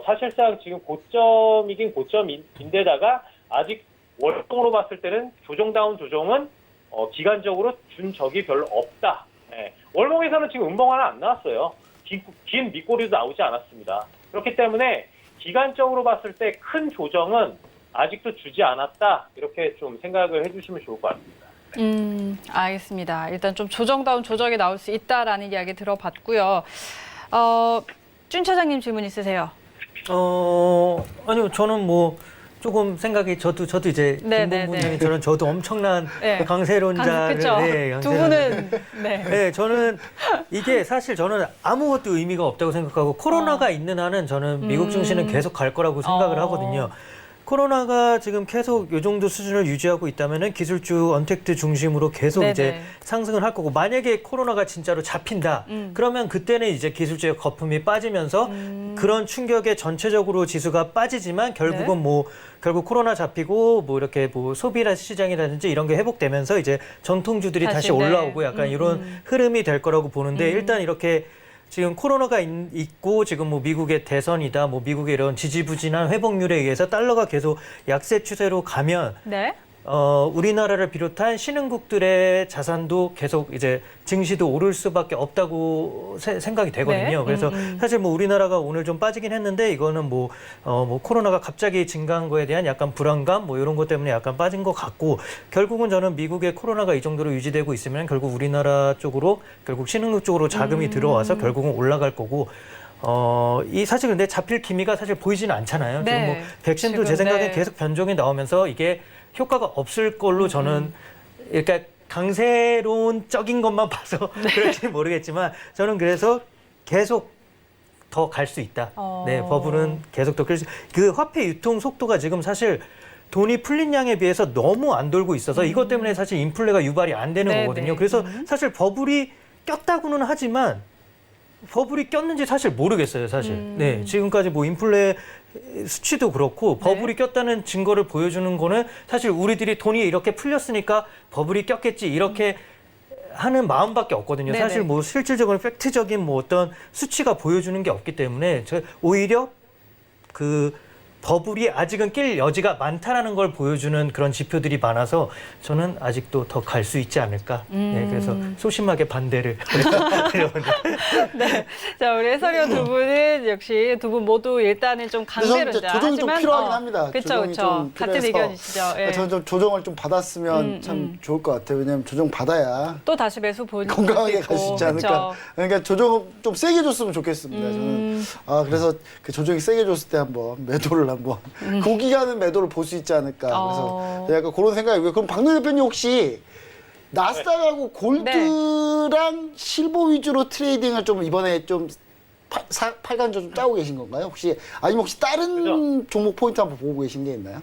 사실상 지금 고점이긴 고점인데다가 아직 월봉으로 봤을 때는 조정다운 조정은 기간적으로 준 적이 별로 없다. 예. 월봉에서는 지금 음봉 하나 안 나왔어요. 긴 밑꼬리도 나오지 않았습니다. 그렇기 때문에 기간적으로 봤을 때 큰 조정은 아직도 주지 않았다. 이렇게 좀 생각을 해주시면 좋을 것 같습니다. 알겠습니다. 일단 좀 조정다운 조정이 나올 수 있다라는 이야기 들어봤고요. 준 차장님 질문 있으세요? 아니요, 저는 뭐 조금 생각이 저도 이제 김본부장님처럼 저도 엄청난 강세론자를 그쵸? 두 분은 네, 저는 이게 사실 저는 아무것도 의미가 없다고 생각하고 코로나가 있는 한은 저는 미국 증시는 계속 갈 거라고 생각을 하거든요. 코로나가 지금 계속 이 정도 수준을 유지하고 있다면은 기술주 언택트 중심으로 계속 이제 상승을 할 거고 만약에 코로나가 진짜로 잡힌다 그러면 그때는 이제 기술주의 거품이 빠지면서 그런 충격에 전체적으로 지수가 빠지지만 결국은 결국 코로나 잡히고 뭐 이렇게 뭐 소비라 시장이라든지 이런 게 회복되면서 이제 전통주들이 다시 올라오고 약간 이런 흐름이 될 거라고 보는데 일단 이렇게 지금 코로나가 있고 지금 뭐 미국의 대선이다, 뭐 미국의 이런 지지부진한 회복률에 의해서 달러가 계속 약세 추세로 가면 우리나라를 비롯한 신흥국들의 자산도 계속 이제 증시도 오를 수밖에 없다고 생각이 되거든요. 그래서 사실 뭐 우리나라가 오늘 좀 빠지긴 했는데 이거는 뭐 코로나가 갑자기 증가한 거에 대한 약간 불안감 뭐 이런 것 때문에 약간 빠진 것 같고 결국은 저는 미국의 코로나가 이 정도로 유지되고 있으면 결국 우리나라 쪽으로 결국 신흥국 쪽으로 자금이 들어와서 결국은 올라갈 거고 이 사실 근데 잡힐 기미가 사실 보이지는 않잖아요. 지금 뭐 백신도 제 생각엔 계속 변종이 나오면서 이게 효과가 없을 걸로 저는 그러니까 강세론적인 것만 봐서 그럴지 모르겠지만 저는 그래서 계속 더 갈 수 있다. 네, 버블은 계속 더 그 화폐 유통 속도가 지금 사실 돈이 풀린 양에 비해서 너무 안 돌고 있어서 이것 때문에 사실 인플레가 유발이 안 되는 거거든요. 그래서 사실 버블이 꼈다고는 하지만 버블이 꼈는지 사실 모르겠어요, 사실. 네, 지금까지 뭐 인플레 수치도 그렇고 버블이 꼈다는 증거를 보여주는 거는 사실 우리들이 돈이 이렇게 풀렸으니까 버블이 꼈겠지 이렇게 하는 마음밖에 없거든요. 사실 뭐 실질적으로 팩트적인 뭐 어떤 수치가 보여주는 게 없기 때문에 오히려 그 버블이 아직은 낄 여지가 많다라는 걸 보여주는 그런 지표들이 많아서 저는 아직도 더 갈 수 있지 않을까. 네, 그래서 소심하게 반대를 드려봅니다. 네. 자, 우리 해설위원 두 분은 역시 두 분 모두 일단은 좀 근데 저는 강대론자. 이제 조정이 좀 필요하긴 합니다. 그렇죠, 조정이 좀 그렇죠. 같은 필요해서. 의견이시죠. 예. 저는 좀 조정을 좀 받았으면 참 좋을 것 같아요. 왜냐하면 조정 받아야 또 다시 매수 보는 건강하게 갈 수 있지 않을까. 그렇죠. 그러니까 조정 좀 세게 줬으면 좋겠습니다. 저는 그래서 그 조정이 세게 줬을 때 한번 매도를 한번 고기 가는 매도를 볼 수 있지 않을까. 그래서 약간 그런 생각이고요. 그럼 박노 대표님 혹시 나스닥하고 골드랑 실버 위주로 트레이딩을 좀 이번에 좀 팔간조 좀 짜고 계신 건가요? 혹시 아니면 혹시 다른 그죠. 종목 포인트 한번 보고 계신 게 있나요?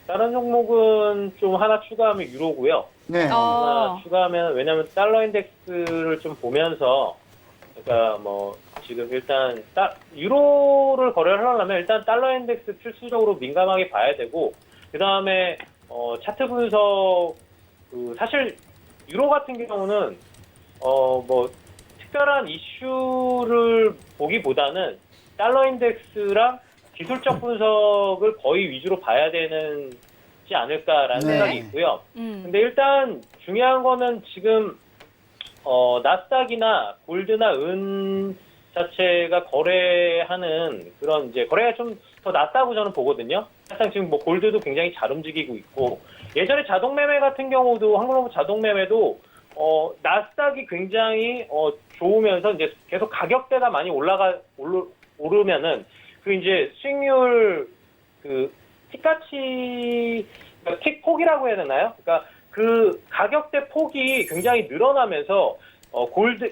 다른 종목은 좀 하나 추가하면 유로고요. 네. 하나 추가하면 왜냐하면 달러 인덱스를 좀 보면서 그러니까 뭐 지금 일단 유로를 거래를 하려면 일단 달러 인덱스 필수적으로 민감하게 봐야 되고 그 다음에 차트 분석 사실 유로 같은 경우는 뭐 특별한 이슈를 보기보다는 달러 인덱스랑 기술적 분석을 거의 위주로 봐야 되는지 않을까라는 네. 생각이 있고요. 근데 일단 중요한 거는 지금 나스닥이나 골드나 은 자체가 거래하는 그런 이제 거래가 좀 더 낫다고 저는 보거든요. 사실 지금 뭐 골드도 굉장히 잘 움직이고 있고 예전에 자동 매매 같은 경우도 한국로브 자동 매매도 나스닥이 굉장히 좋으면서 이제 계속 가격대가 많이 오르면은 그 이제 수익률 그 틱가치 틱 폭이라고 해야 되나요? 그러니까 그 가격대 폭이 굉장히 늘어나면서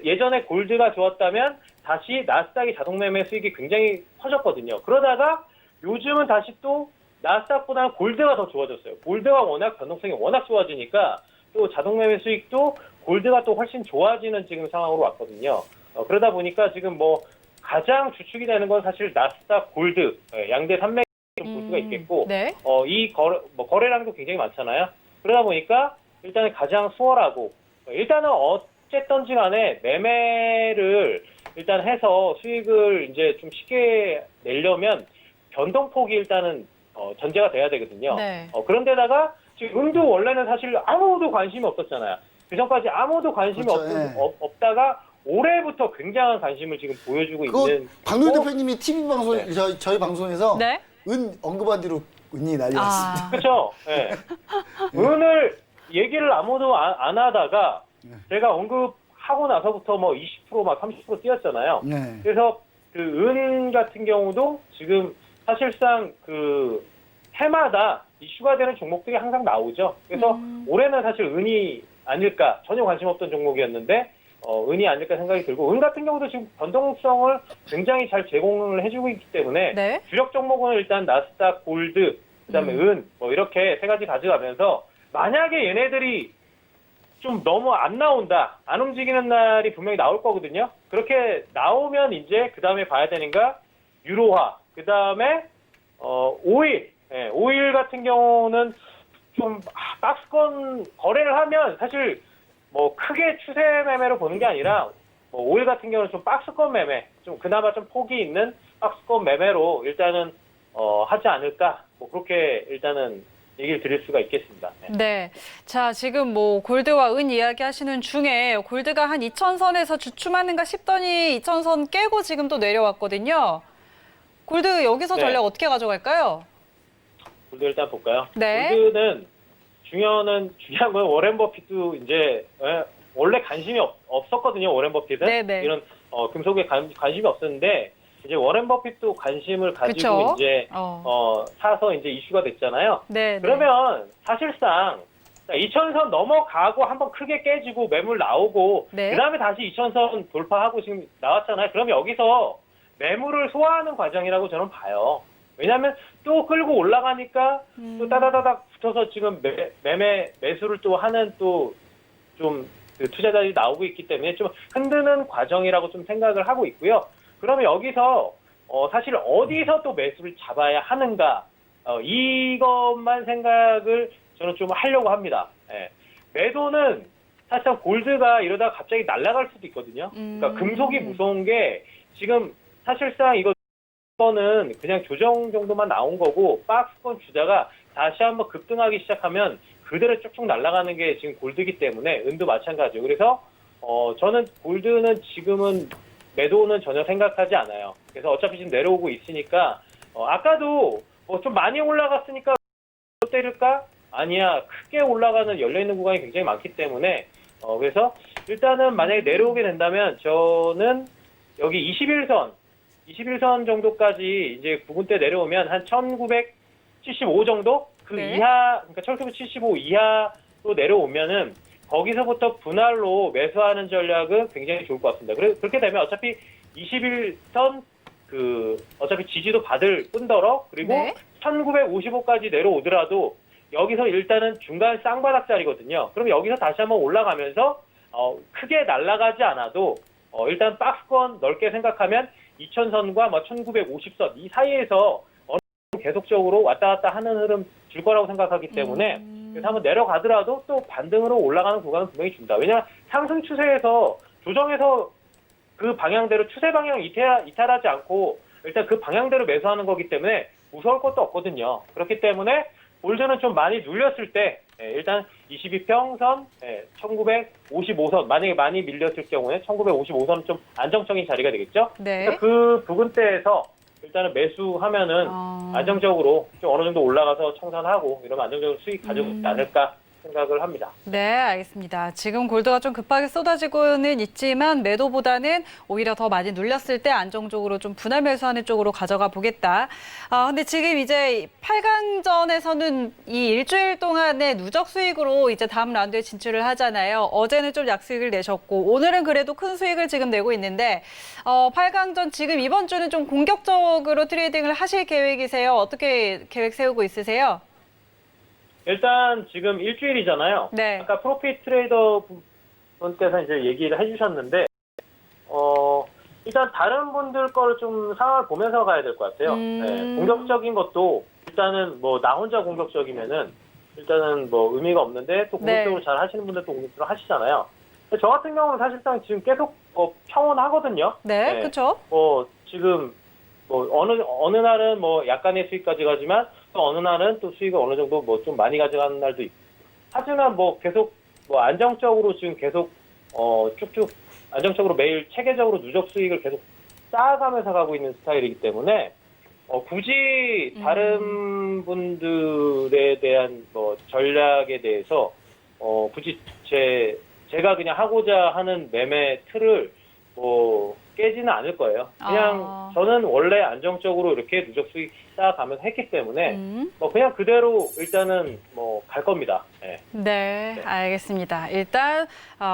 예전에 골드가 좋았다면 다시 나스닥의 자동 매매 수익이 굉장히 커졌거든요. 그러다가 요즘은 다시 또 나스닥보다는 골드가 더 좋아졌어요. 골드가 워낙 변동성이 워낙 좋아지니까 또 자동 매매 수익도 골드가 또 훨씬 좋아지는 지금 상황으로 왔거든요. 그러다 보니까 지금 뭐 가장 주축이 되는 건 사실 나스닥 골드 양대 산맥 좀 볼 수가 있겠고 네. 이 거래량도 굉장히 많잖아요. 그러다 보니까 일단은 가장 수월하고 일단은 어쨌든지 간에 매매를 일단 해서 수익을 이제 좀 쉽게 내려면 변동폭이 일단은 전제가 돼야 되거든요. 네. 그런데다가 지금 은도 원래는 사실 아무도 관심이 없었잖아요. 그 전까지 아무도 관심이 그렇죠, 예. 없다가 올해부터 굉장한 관심을 지금 보여주고 그거 있는. 박노 대표님이 TV 방송 네. 저희 방송에서 네. 은 언급한 뒤로 은이 난리 났습니다. 그렇죠. 예. 은을 얘기를 아무도 안 하다가 제가 언급하고 나서부터 뭐 20%막 30% 뛰었잖아요. 네. 그래서 그 은 같은 경우도 지금 사실상 그 해마다 이슈가 되는 종목들이 항상 나오죠. 그래서 올해는 사실 은이 아닐까, 전혀 관심 없던 종목이었는데 은이 아닐까 생각이 들고, 은 같은 경우도 지금 변동성을 굉장히 잘 제공을 해주고 있기 때문에 네. 주력 종목은 일단 나스닥, 골드, 그다음에 은 뭐 이렇게 세 가지 가져가면서 만약에 얘네들이 좀 너무 안 나온다, 안 움직이는 날이 분명히 나올 거거든요. 그렇게 나오면 이제 그 다음에 봐야 되는가 유로화, 그 다음에 오일, 오일 같은 경우는 좀 박스권 거래를 하면 사실 뭐 크게 추세 매매로 보는 게 아니라 뭐 오일 같은 경우는 좀 박스권 매매, 좀 그나마 좀 폭이 있는 박스권 매매로 일단은 하지 않을까, 뭐 그렇게 일단은 얘기를 드릴 수가 있겠습니다. 네. 네. 자, 지금 뭐 골드와 은 이야기 하시는 중에 골드가 한 2,000선에서 주춤하는가 싶더니 2,000선 깨고 지금 또 내려왔거든요. 골드 여기서 네. 전략 어떻게 가져갈까요? 골드 일단 볼까요? 네. 골드는 중요한 건 워렌 버핏도 이제 원래 관심이 없었거든요. 워렌 버핏은 네네. 이런 금속에 관심이 없었는데 이제 워렌 버핏도 관심을 가지고 그쵸? 이제 사서 이제 이슈가 됐잖아요. 네. 그러면 사실상 2,000선 넘어가고 한번 크게 깨지고 매물 나오고 네. 그다음에 다시 2,000선 돌파하고 지금 나왔잖아요. 그럼 여기서 매물을 소화하는 과정이라고 저는 봐요. 왜냐하면 또 끌고 올라가니까 또 따다다닥 붙어서 지금 매수를 또 하는 또 좀 그 투자자들이 나오고 있기 때문에 좀 흔드는 과정이라고 좀 생각을 하고 있고요. 그러면 여기서 사실 어디서 또 매수를 잡아야 하는가, 이것만 생각을 저는 좀 하려고 합니다. 예. 매도는 사실상 골드가 이러다가 갑자기 날아갈 수도 있거든요. 그러니까 금속이 무서운 게 지금 사실상 이거 박스권은 그냥 조정 정도만 나온 거고 박스권 주다가 다시 한번 급등하기 시작하면 그대로 쭉쭉 날아가는 게 지금 골드이기 때문에 은도 마찬가지예요. 그래서 저는 골드는 지금은 매도는 전혀 생각하지 않아요. 그래서 어차피 지금 내려오고 있으니까 아까도 좀 많이 올라갔으니까 때릴까? 아니야. 크게 올라가는 열려있는 구간이 굉장히 많기 때문에 그래서 일단은 만약에 내려오게 된다면 저는 여기 21선 정도까지 이제 부근대 내려오면 한 1975 정도? 그 네. 이하, 그러니까 1975 이하로 내려오면은 거기서부터 분할로 매수하는 전략은 굉장히 좋을 것 같습니다. 그렇게 되면 어차피 21선 어차피 지지도 받을 뿐더러 그리고 네. 1955까지 내려오더라도 여기서 일단은 중간 쌍바닥짜리거든요. 그럼 여기서 다시 한번 올라가면서 크게 날아가지 않아도 일단 박스권 넓게 생각하면 2000선과 1950선 이 사이에서 어느 정도 계속적으로 왔다 갔다 하는 흐름 줄 거라고 생각하기 때문에 그래서 한번 내려가더라도 또 반등으로 올라가는 구간은 분명히 줍니다. 왜냐하면 상승 추세에서 조정에서 그 방향대로 추세 방향 이탈하지 않고 일단 그 방향대로 매수하는 거기 때문에 무서울 것도 없거든요. 그렇기 때문에 골드는 좀 많이 눌렸을 때 일단 22평선, 1955선 만약에 많이 밀렸을 경우에 1955선은 좀 안정적인 자리가 되겠죠. 네. 그러니까 그 부근대에서 일단은 매수하면은 안정적으로 좀 어느 정도 올라가서 청산하고 이러면 안정적으로 수익 가져오지 않을까 생각을 합니다. 네, 알겠습니다. 지금 골드가 좀 급하게 쏟아지고는 있지만 매도보다는 오히려 더 많이 눌렸을 때 안정적으로 좀 분할 매수하는 쪽으로 가져가 보겠다. 근데 지금 이제 8강전에서는 이 일주일 동안의 누적 수익으로 이제 다음 라운드에 진출을 하잖아요. 어제는 좀 약수익을 내셨고 오늘은 그래도 큰 수익을 지금 내고 있는데 8강전 지금 이번 주는 좀 공격적으로 트레이딩을 하실 계획이세요? 어떻게 계획 세우고 있으세요? 일단 지금 일주일이잖아요. 네. 아까 프로핏 트레이더 분께서 이제 얘기를 해주셨는데, 일단 다른 분들 거를 좀 상황을 보면서 가야 될 것 같아요. 네, 공격적인 것도 일단은 나 혼자 공격적이면은 일단은 의미가 없는데 또 공격적으로 네. 잘 하시는 분들도 공격적으로 하시잖아요. 근데 저 같은 경우는 사실상 지금 계속 평온하거든요. 네, 그렇죠. 지금 어느 날은 약간의 수익까지 가지만 또 어느 날은 또 수익을 어느 정도 좀 많이 가져가는 날도 있고. 하지만 계속 안정적으로 지금 계속 쭉쭉 안정적으로 매일 체계적으로 누적 수익을 계속 쌓아가면서 가고 있는 스타일이기 때문에 굳이 다른 분들에 대한 전략에 대해서 굳이 제가 그냥 하고자 하는 매매 틀을 깨지는 않을 거예요. 그냥 저는 원래 안정적으로 이렇게 누적 수익 쌓아가면서 했기 때문에 그냥 그대로 일단은 갈 겁니다. 네. 네, 알겠습니다. 일단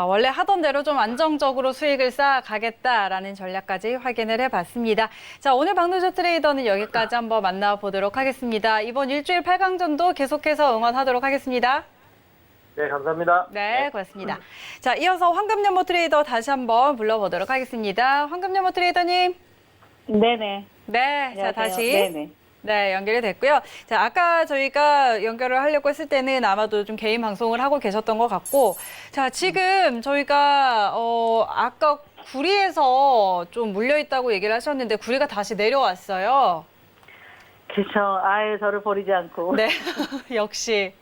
원래 하던 대로 좀 안정적으로 수익을 쌓아가겠다라는 전략까지 확인을 해봤습니다. 자, 오늘 박노조 트레이더는 여기까지 한번 만나보도록 하겠습니다. 이번 일주일 8강전도 계속해서 응원하도록 하겠습니다. 네, 감사합니다. 네, 고맙습니다. 자, 이어서 황금연모 트레이더 다시 한번 불러보도록 하겠습니다. 황금연모 트레이더님. 네네. 네, 안녕하세요. 자, 다시. 네네. 네, 연결이 됐고요. 자, 아까 저희가 연결을 하려고 했을 때는 아마도 좀 개인 방송을 하고 계셨던 것 같고, 자, 지금 저희가, 아까 구리에서 좀 물려있다고 얘기를 하셨는데, 구리가 다시 내려왔어요. 그렇죠. 아예 저를 버리지 않고. 네, 역시.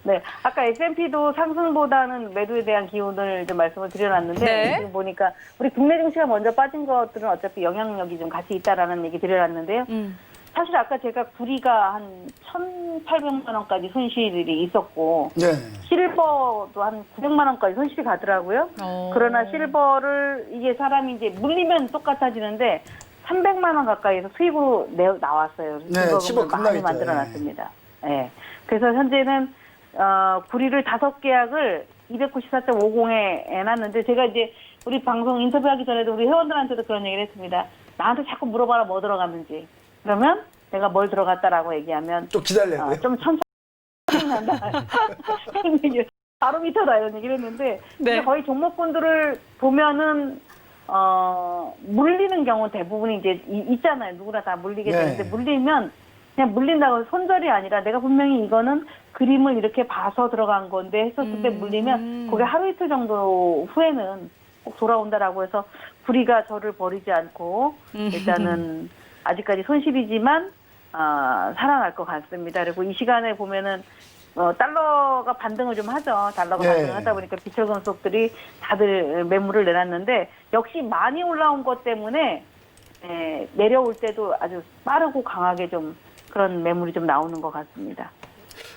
네. 아까 S&P도 상승보다는 매도에 대한 기운을 좀 말씀을 드려놨는데, 네. 지금 보니까 우리 국내 증시가 먼저 빠진 것들은 어차피 영향력이 좀 같이 있다라는 얘기 드려놨는데요. 사실 아까 제가 구리가 한 1,800만 원까지 손실이 있었고, 네. 실버도 한 900만 원까지 손실이 가더라고요. 그러나 실버를 이게 사람이 이제 물리면 똑같아지는데 300만 원 가까이에서 수익으로 나왔어요. 네, 실버금을 많이 끝나겠죠. 만들어놨습니다. 네. 그래서 현재는 구리를 5계약을 294.50에 해놨는데 제가 이제 우리 방송 인터뷰하기 전에도 우리 회원들한테도 그런 얘기를 했습니다. 나한테 자꾸 물어봐라 뭐 들어갔는지. 그러면 내가 뭘 들어갔다라고 얘기하면 좀 기다려야 돼요. 좀 천천히 난다. 그런 얘기 바로 밑에다 이런 얘기를 했는데 네. 거의 종목군들을 보면은 물리는 경우 대부분이 이제 있잖아요. 누구나 다 물리게 네. 되는데 물리면 그냥 물린다고 손절이 아니라 내가 분명히 이거는 그림을 이렇게 봐서 들어간 건데 했었을 때 물리면 그게 하루 이틀 정도 후에는 꼭 돌아온다라고 해서 구리가 저를 버리지 않고 일단은 아직까지 손실이지만 살아날 것 같습니다. 그리고 이 시간에 보면은 달러가 반등을 좀 하죠. 달러가 네. 반등을 하다 보니까 비철금속들이 다들 매물을 내놨는데 역시 많이 올라온 것 때문에 내려올 때도 아주 빠르고 강하게 좀 그런 매물이 좀 나오는 것 같습니다.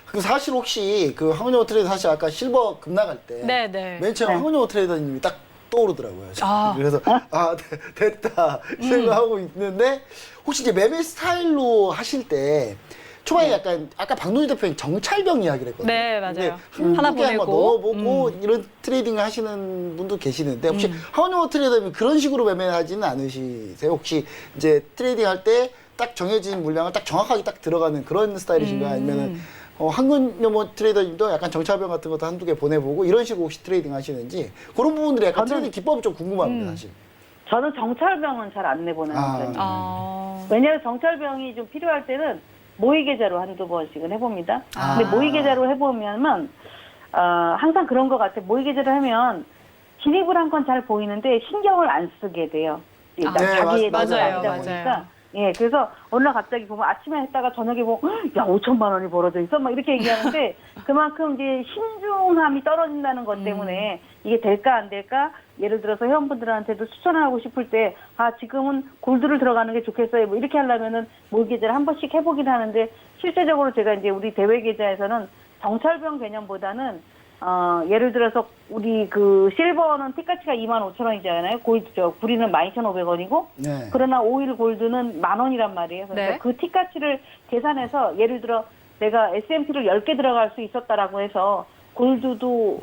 그 사실 혹시 그 황은영 트레이더 사실 아까 실버 급 나갈 때 네. 맨 처음 네. 황은영 트레이더님이 딱 떠오르더라고요. 아. 그래서 됐다 생각하고 있는데 혹시 이제 매매 스타일로 하실 때 초반에 약간 아까 박노희 대표님 정찰병 이야기를 했거든요. 네, 맞아요. 근데 하나 한국에 한번 보내고. 넣어보고 이런 트레이딩을 하시는 분도 계시는데 혹시 황은영 트레이더님 그런 식으로 매매하지는 않으시세요? 혹시 이제 트레이딩 할 때 딱 정해진 물량을 딱 정확하게 딱 들어가는 그런 스타일이신가요? 아니면은 황은영 트레이더님도 약간 정찰병 같은 것도 한두 개 보내보고 이런 식으로 혹시 트레이딩 하시는지 그런 부분들이 약간 트레이딩 기법이 좀 궁금합니다, 사실. 저는 정찰병은 잘 안 내보내는 편이에요. 왜냐하면 정찰병이 좀 필요할 때는 모의 계좌로 한두 번씩은 해봅니다. 근데 모의 계좌로 해보면은 항상 그런 것 같아요. 모의 계좌를 하면 진입을 한 건 잘 보이는데 신경을 안 쓰게 돼요. 일단 네, 자기의 맞아요. 돈을 아니다 맞아요. 보니까. 예, 그래서 어느 날 갑자기 보면 아침에 했다가 저녁에 보면 야 5천만 원이 벌어져 있어 막 이렇게 얘기하는데 그만큼 이제 신중함이 떨어진다는 것 때문에 이게 될까 안 될까 예를 들어서 회원분들한테도 추천을 하고 싶을 때 지금은 골드를 들어가는 게 좋겠어요 뭐 이렇게 하려면은 모의 계좌를 한 번씩 해보긴 하는데 실제적으로 제가 이제 우리 대외 계좌에서는 정찰병 개념보다는 예를 들어서 우리 그 실버는 티가치가 25,000원이잖아요. 구리는 12,500원이고 네. 그러나 오일 골드는 10,000원이란 말이에요. 그래서 네. 그 티가치를 계산해서 예를 들어 내가 S&P를 10개 들어갈 수 있었다라고 해서 골드도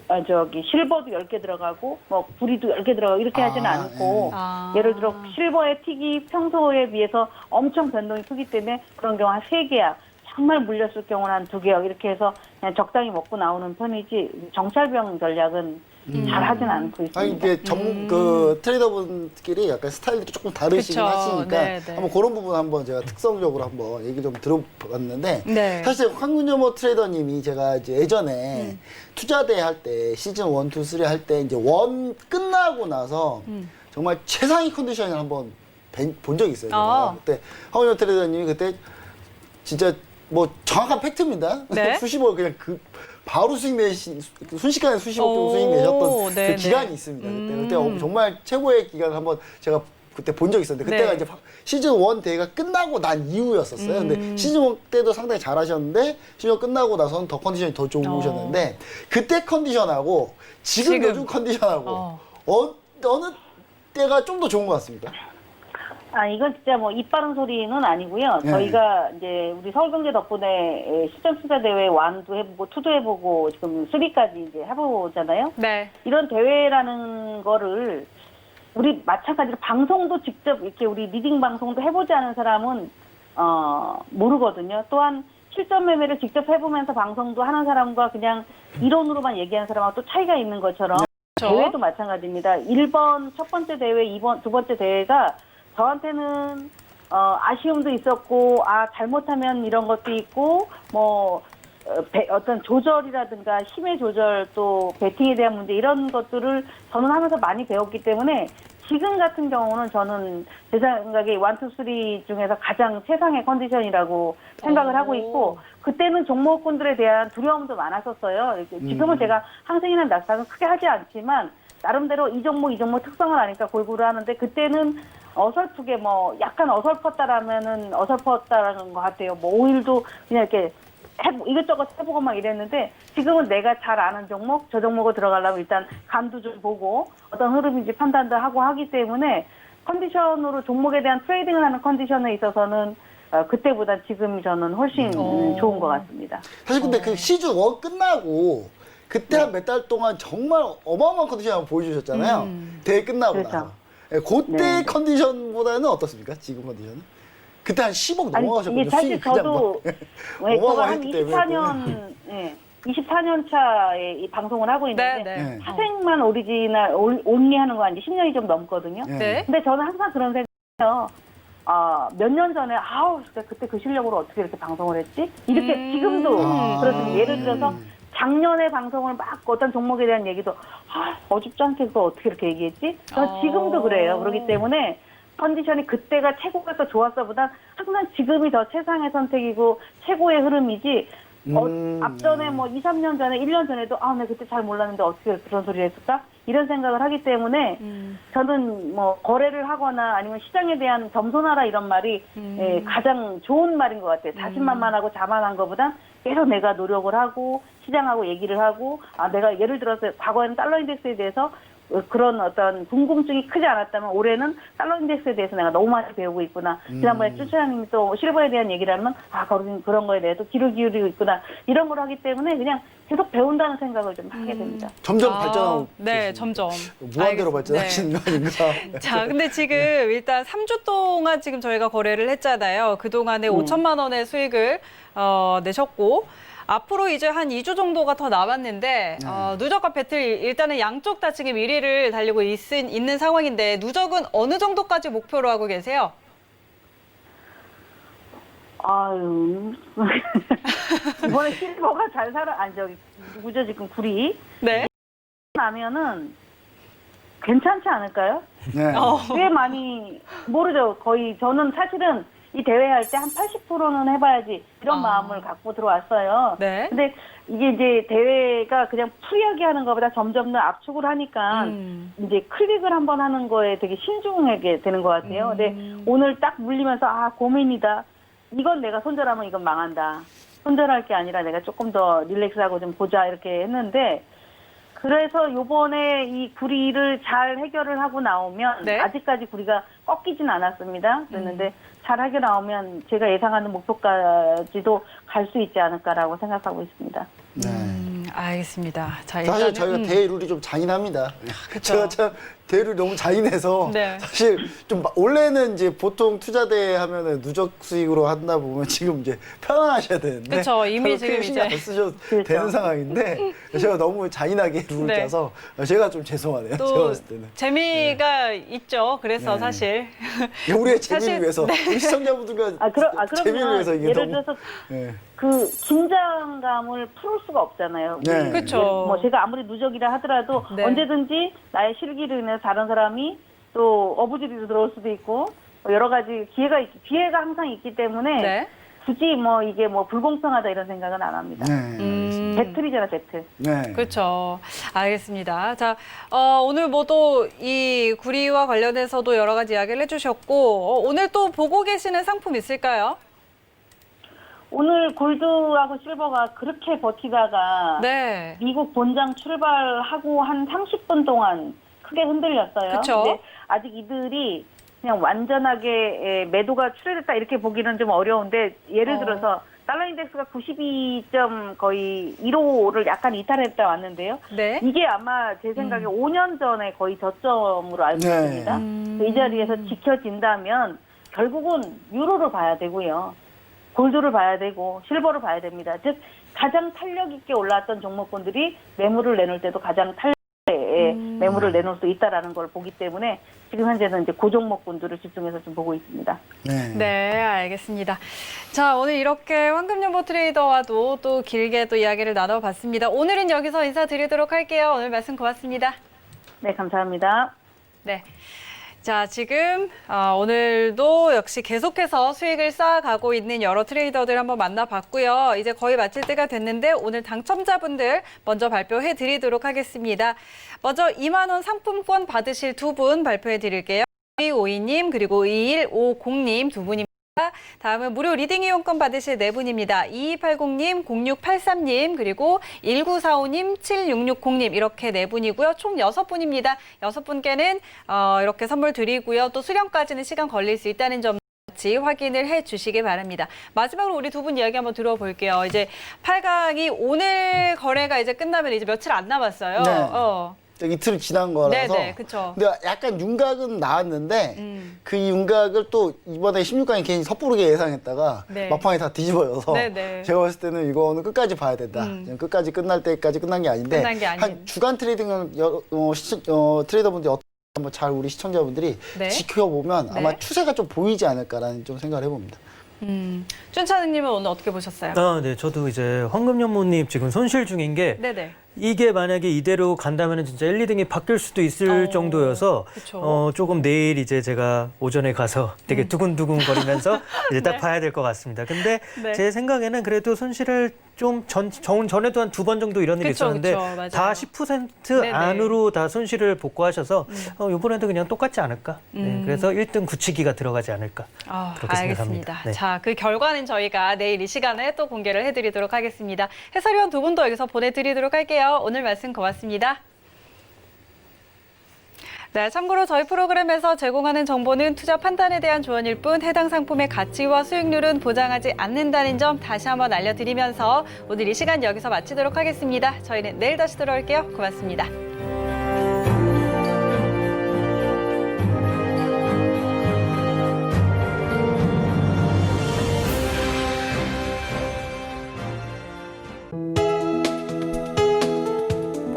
실버도 10개 들어가고 뭐 구리도 10개 들어가고 이렇게 하지는 않고 예를 들어 실버의 틱이 평소에 비해서 엄청 변동이 크기 때문에 그런 경우 한 3개야. 정말 물렸을 경우는 한 2개요. 이렇게 해서 그냥 적당히 먹고 나오는 편이지 정찰병 전략은 잘 하진 않고 있습니다. 아니 이게 그 트레이더분끼리 약간 스타일이 조금 다르시긴 그쵸. 하시니까 네. 한번 그런 부분 한번 제가 특성적으로 한번 얘기 좀 들어봤는데 네. 사실 황은영 트레이더님이 제가 이제 예전에 투자대 할 때 시즌 1, 2, 3 할 때 이제 원 끝나고 나서 정말 최상위 컨디션을 한번 본 적이 있어요. 제가. 그때 황은영 트레이더님이 그때 진짜 뭐 정확한 팩트입니다. 네? 수십억 그냥 바로 수익 내신 순식간에 수십억 정도 수익 내셨던 네, 그 기간이 있습니다. 그때 정말 최고의 기간을 한번 제가 그때 본 적이 있었는데 그때가 네. 이제 시즌 1 대회가 끝나고 난 이후였었어요. 근데 시즌 1 때도 상당히 잘하셨는데 시즌 1 끝나고 나서는 더 컨디션이 더 좋으셨는데 그때 컨디션하고 지금 요즘 컨디션하고 어느 때가 좀 더 좋은 것 같습니다. 이건 진짜 뭐 입 바른 소리는 아니고요. 네. 저희가 이제 우리 서울경제 덕분에 시장투자대회 1도 해보고 2도 해보고 지금 3까지 이제 해보잖아요. 네. 이런 대회라는 거를 우리 마찬가지로 방송도 직접 이렇게 우리 리딩 방송도 해보지 않은 사람은 모르거든요. 또한 실전 매매를 직접 해보면서 방송도 하는 사람과 그냥 이론으로만 얘기하는 사람하고 또 차이가 있는 것처럼 대회도 마찬가지입니다. 1번 첫 번째 대회, 2번 두 번째 대회가 저한테는 아쉬움도 있었고 잘못하면 이런 것도 있고 뭐 어떤 조절이라든가 힘의 조절 또 배팅에 대한 문제 이런 것들을 저는 하면서 많이 배웠기 때문에 지금 같은 경우는 저는 제 생각에 1, 2, 3 중에서 가장 최상의 컨디션이라고 생각을 하고 있고 그때는 종목군들에 대한 두려움도 많았었어요. 지금은 제가 항생이나 나스닥은 크게 하지 않지만 나름대로 이 종목 특성을 아니까 골고루 하는데 그때는 어설프게 뭐 약간 어설펐다라면은 어설펐다라는 것 같아요. 뭐 오일도 그냥 이렇게 이것저것 해보고 막 이랬는데 지금은 내가 잘 아는 종목, 저 종목을 들어가려면 일단 감도 좀 보고 어떤 흐름인지 판단도 하고 하기 때문에 컨디션으로 종목에 대한 트레이딩을 하는 컨디션에 있어서는 그때보다 지금 저는 훨씬 좋은 것 같습니다. 사실 근데 그 시즌 1 끝나고 그때 한 몇 달 동안 정말 어마어마한 컨디션을 보여주셨잖아요. 대회 끝나고 그렇죠. 나서. 그때 컨디션보다는 어떻습니까? 지금 컨디션은? 그때 한 10억 넘어가셨거든요. 이게 사실 수익이 그냥 저도 막 저가 한 어마어마했기 때문에. 24년 차에 이 방송을 하고 있는데 네. 사생만 오리지널 온리 하는 거 한 지 10년이 좀 넘거든요. 네. 근데 저는 항상 그런 생각해요. 몇 년 전에 그때 그 실력으로 어떻게 이렇게 방송을 했지? 이렇게 지금도 그렇습니다. 예를 들어서 작년에 방송을 막 어떤 종목에 대한 얘기도 어줍지 않게 그거 어떻게 이렇게 얘기했지? 저는 지금도 그래요. 그렇기 때문에 컨디션이 그때가 최고가 더 좋았어보다 항상 지금이 더 최상의 선택이고 최고의 흐름이지 앞전에 뭐 2, 3년 전에 1년 전에도 내가 그때 잘 몰랐는데 어떻게 그런 소리를 했을까? 이런 생각을 하기 때문에 저는 뭐 거래를 하거나 아니면 시장에 대한 겸손하라 이런 말이 가장 좋은 말인 것 같아요. 자신만만하고 자만한 것보단 계속 내가 노력을 하고 시장하고 얘기를 하고 내가 예를 들어서 과거에는 달러 인덱스에 대해서 그런 어떤 궁금증이 크지 않았다면 올해는 달러 인덱스에 대해서 내가 너무 많이 배우고 있구나. 지난번에 쭈 차장님이 또 실버에 대한 얘기를 하면 그런 거에 대해서 귀를 기울이고 있구나. 이런 걸 하기 때문에 그냥 계속 배운다는 생각을 좀 하게 됩니다. 점점 발전하고 네, 점점. 무한대로 발전하시는 거 아닌가? 자, 근데 지금 일단 3주 동안 지금 저희가 거래를 했잖아요. 그동안에 5천만 원의 수익을 내셨고 앞으로 이제 한 2주 정도가 더 남았는데 누적과 배틀 일단은 양쪽 다 지금 1위를 달리고 있는 상황인데 누적은 어느 정도까지 목표로 하고 계세요? 이번에 실버가 잘 누구죠 지금 구리? 네. 나면은 괜찮지 않을까요? 네. 꽤 많이 모르죠. 거의 저는 사실은 이 대회 할 때 한 80%는 해봐야지 이런 마음을 갖고 들어왔어요. 네. 근데 이게 이제 대회가 그냥 프리하게 하는 것보다 점점 더 압축을 하니까 이제 클릭을 한번 하는 거에 되게 신중하게 되는 것 같아요. 근데 오늘 딱 물리면서 고민이다. 이건 내가 손절하면 이건 망한다. 손절할 게 아니라 내가 조금 더 릴렉스하고 좀 보자 이렇게 했는데 그래서 요번에 이 구리를 잘 해결을 하고 나오면 네. 아직까지 구리가 꺾이진 않았습니다. 그랬는데 잘 해결 나오면 제가 예상하는 목표까지도 갈 수 있지 않을까라고 생각하고 있습니다. 네. 알겠습니다. 자, 사실 일단은, 저희가 대회 룰이 좀 잔인합니다. 그쵸. 제가 참 대회 룰이 너무 잔인해서 네. 사실 좀 원래는 이제 보통 투자 대회 하면은 누적 수익으로 한다 보면 지금 이제 편안하셔야 되는데 그쵸. 이미 별로 지금 신경 이제. 안 쓰셔도 그렇죠. 되는 상황인데 제가 너무 잔인하게 룰을 네. 짜서 제가 좀 죄송하네요. 제가 또 봤을 때는. 재미가 있죠. 그래서 네. 사실. 우리의 사실- 재미를 위해서 우리 시청자분들과 재미를 위해서 그러면 이게 예를 너무 들어서 네. 그 긴장감을 풀 수가 없잖아요. 네. 그쵸. 뭐 제가 아무리 누적이라 하더라도 네. 언제든지 나의 실기로 인해서 다른 사람이 또 어부지리로 들어올 수도 있고 여러 가지 기회가 항상 있기 때문에 네. 굳이 뭐 이게 뭐 불공평하다 이런 생각은 안 합니다. 네. 배틀이잖아 배틀. 네. 그렇죠. 알겠습니다. 자, 오늘 뭐 또 이 구리와 관련해서도 여러 가지 이야기를 해주셨고 오늘 또 보고 계시는 상품 있을까요? 오늘 골드하고 실버가 그렇게 버티다가 네. 미국 본장 출발하고 한 30분 동안 크게 흔들렸어요. 그쵸. 근데 아직 이들이 그냥 완전하게 매도가 출혈했다 이렇게 보기는 좀 어려운데 예를 들어서 달러 인덱스가 92점 거의 1호를 약간 이탈했다 왔는데요. 네. 이게 아마 제 생각에 5년 전에 거의 저점으로 알고 네. 있습니다. 이 자리에서 지켜진다면 결국은 유로를 봐야 되고요. 골드를 봐야 되고 실버를 봐야 됩니다. 즉 가장 탄력 있게 올라왔던 종목군들이 매물을 내놓을 때도 가장 탄력 있게 매물을 내놓을 수 있다라는 걸 보기 때문에 지금 현재는 이제 그 종목군들을 집중해서 좀 보고 있습니다. 네. 네, 알겠습니다. 자, 오늘 이렇게 황금연보 트레이더와도 또 길게 또 이야기를 나눠봤습니다. 오늘은 여기서 인사드리도록 할게요. 오늘 말씀 고맙습니다. 네, 감사합니다. 네. 자, 지금 오늘도 역시 계속해서 수익을 쌓아가고 있는 여러 트레이더들 한번 만나봤고요. 이제 거의 마칠 때가 됐는데 오늘 당첨자분들 먼저 발표해 드리도록 하겠습니다. 먼저 2만 원 상품권 받으실 두 분 발표해 드릴게요. 2252님 그리고 2150님 두 분입니다. 다음은 무료 리딩 이용권 받으실 네 분입니다. 2280님, 0683님, 그리고 1945님, 7660님 이렇게 네 분이고요. 총 6분입니다. 6분께는 이렇게 선물 드리고요. 또 수령까지는 시간 걸릴 수 있다는 점 같이 확인을 해 주시기 바랍니다. 마지막으로 우리 두 분 이야기 한번 들어볼게요. 이제 8강이 오늘 거래가 이제 끝나면 이제 며칠 안 남았어요. 네. 이틀 지난 거라서. 네네, 그쵸. 근데 약간 윤곽은 나왔는데 그 윤곽을 또 이번에 16강에 괜히 섣부르게 예상했다가 네. 막판에 다 뒤집어져서 네네. 제가 봤을 때는 이거는 끝까지 봐야 된다. 끝까지 끝날 때까지 끝난 게 아닌데 끝난 게 아닌. 한 주간 트레이딩을 트레이더분들이 어떻게 한번 잘 우리 시청자분들이 네. 지켜보면 아마 네. 추세가 좀 보이지 않을까라는 좀 생각을 해봅니다. 춘차장님은 오늘 어떻게 보셨어요? 네, 저도 이제 황금연못님 지금 손실 중인 게 네네. 이게 만약에 이대로 간다면 진짜 1, 2등이 바뀔 수도 있을 정도여서 그쵸. 조금 내일 이제 제가 오전에 가서 되게 두근두근 거리면서 이제 딱 봐야 될 것 같습니다. 근데 네. 제 생각에는 그래도 손실을 좀 전에도 한 2번 정도 이런 일이 그쵸, 있었는데 그쵸. 맞아요. 다 10% 네네. 안으로 다 손실을 복구하셔서 이번에도 그냥 똑같지 않을까. 네, 그래서 1등 굳히기가 들어가지 않을까. 그렇게 알겠습니다. 생각합니다. 네. 자, 그 결과는 저희가 내일 이 시간에 또 공개를 해드리도록 하겠습니다. 해설위원 두 분도 여기서 보내드리도록 할게요. 오늘 말씀 고맙습니다. 네, 참고로 저희 프로그램에서 제공하는 정보는 투자 판단에 대한 조언일 뿐 해당 상품의 가치와 수익률은 보장하지 않는다는 점 다시 한번 알려드리면서 오늘 이 시간 여기서 마치도록 하겠습니다. 저희는 내일 다시 돌아올게요. 고맙습니다.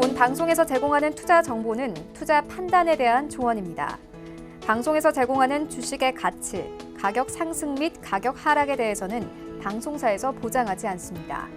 본 방송에서 제공하는 투자 정보는 투자 판단에 대한 조언입니다. 방송에서 제공하는 주식의 가치, 가격 상승 및 가격 하락에 대해서는 방송사에서 보장하지 않습니다.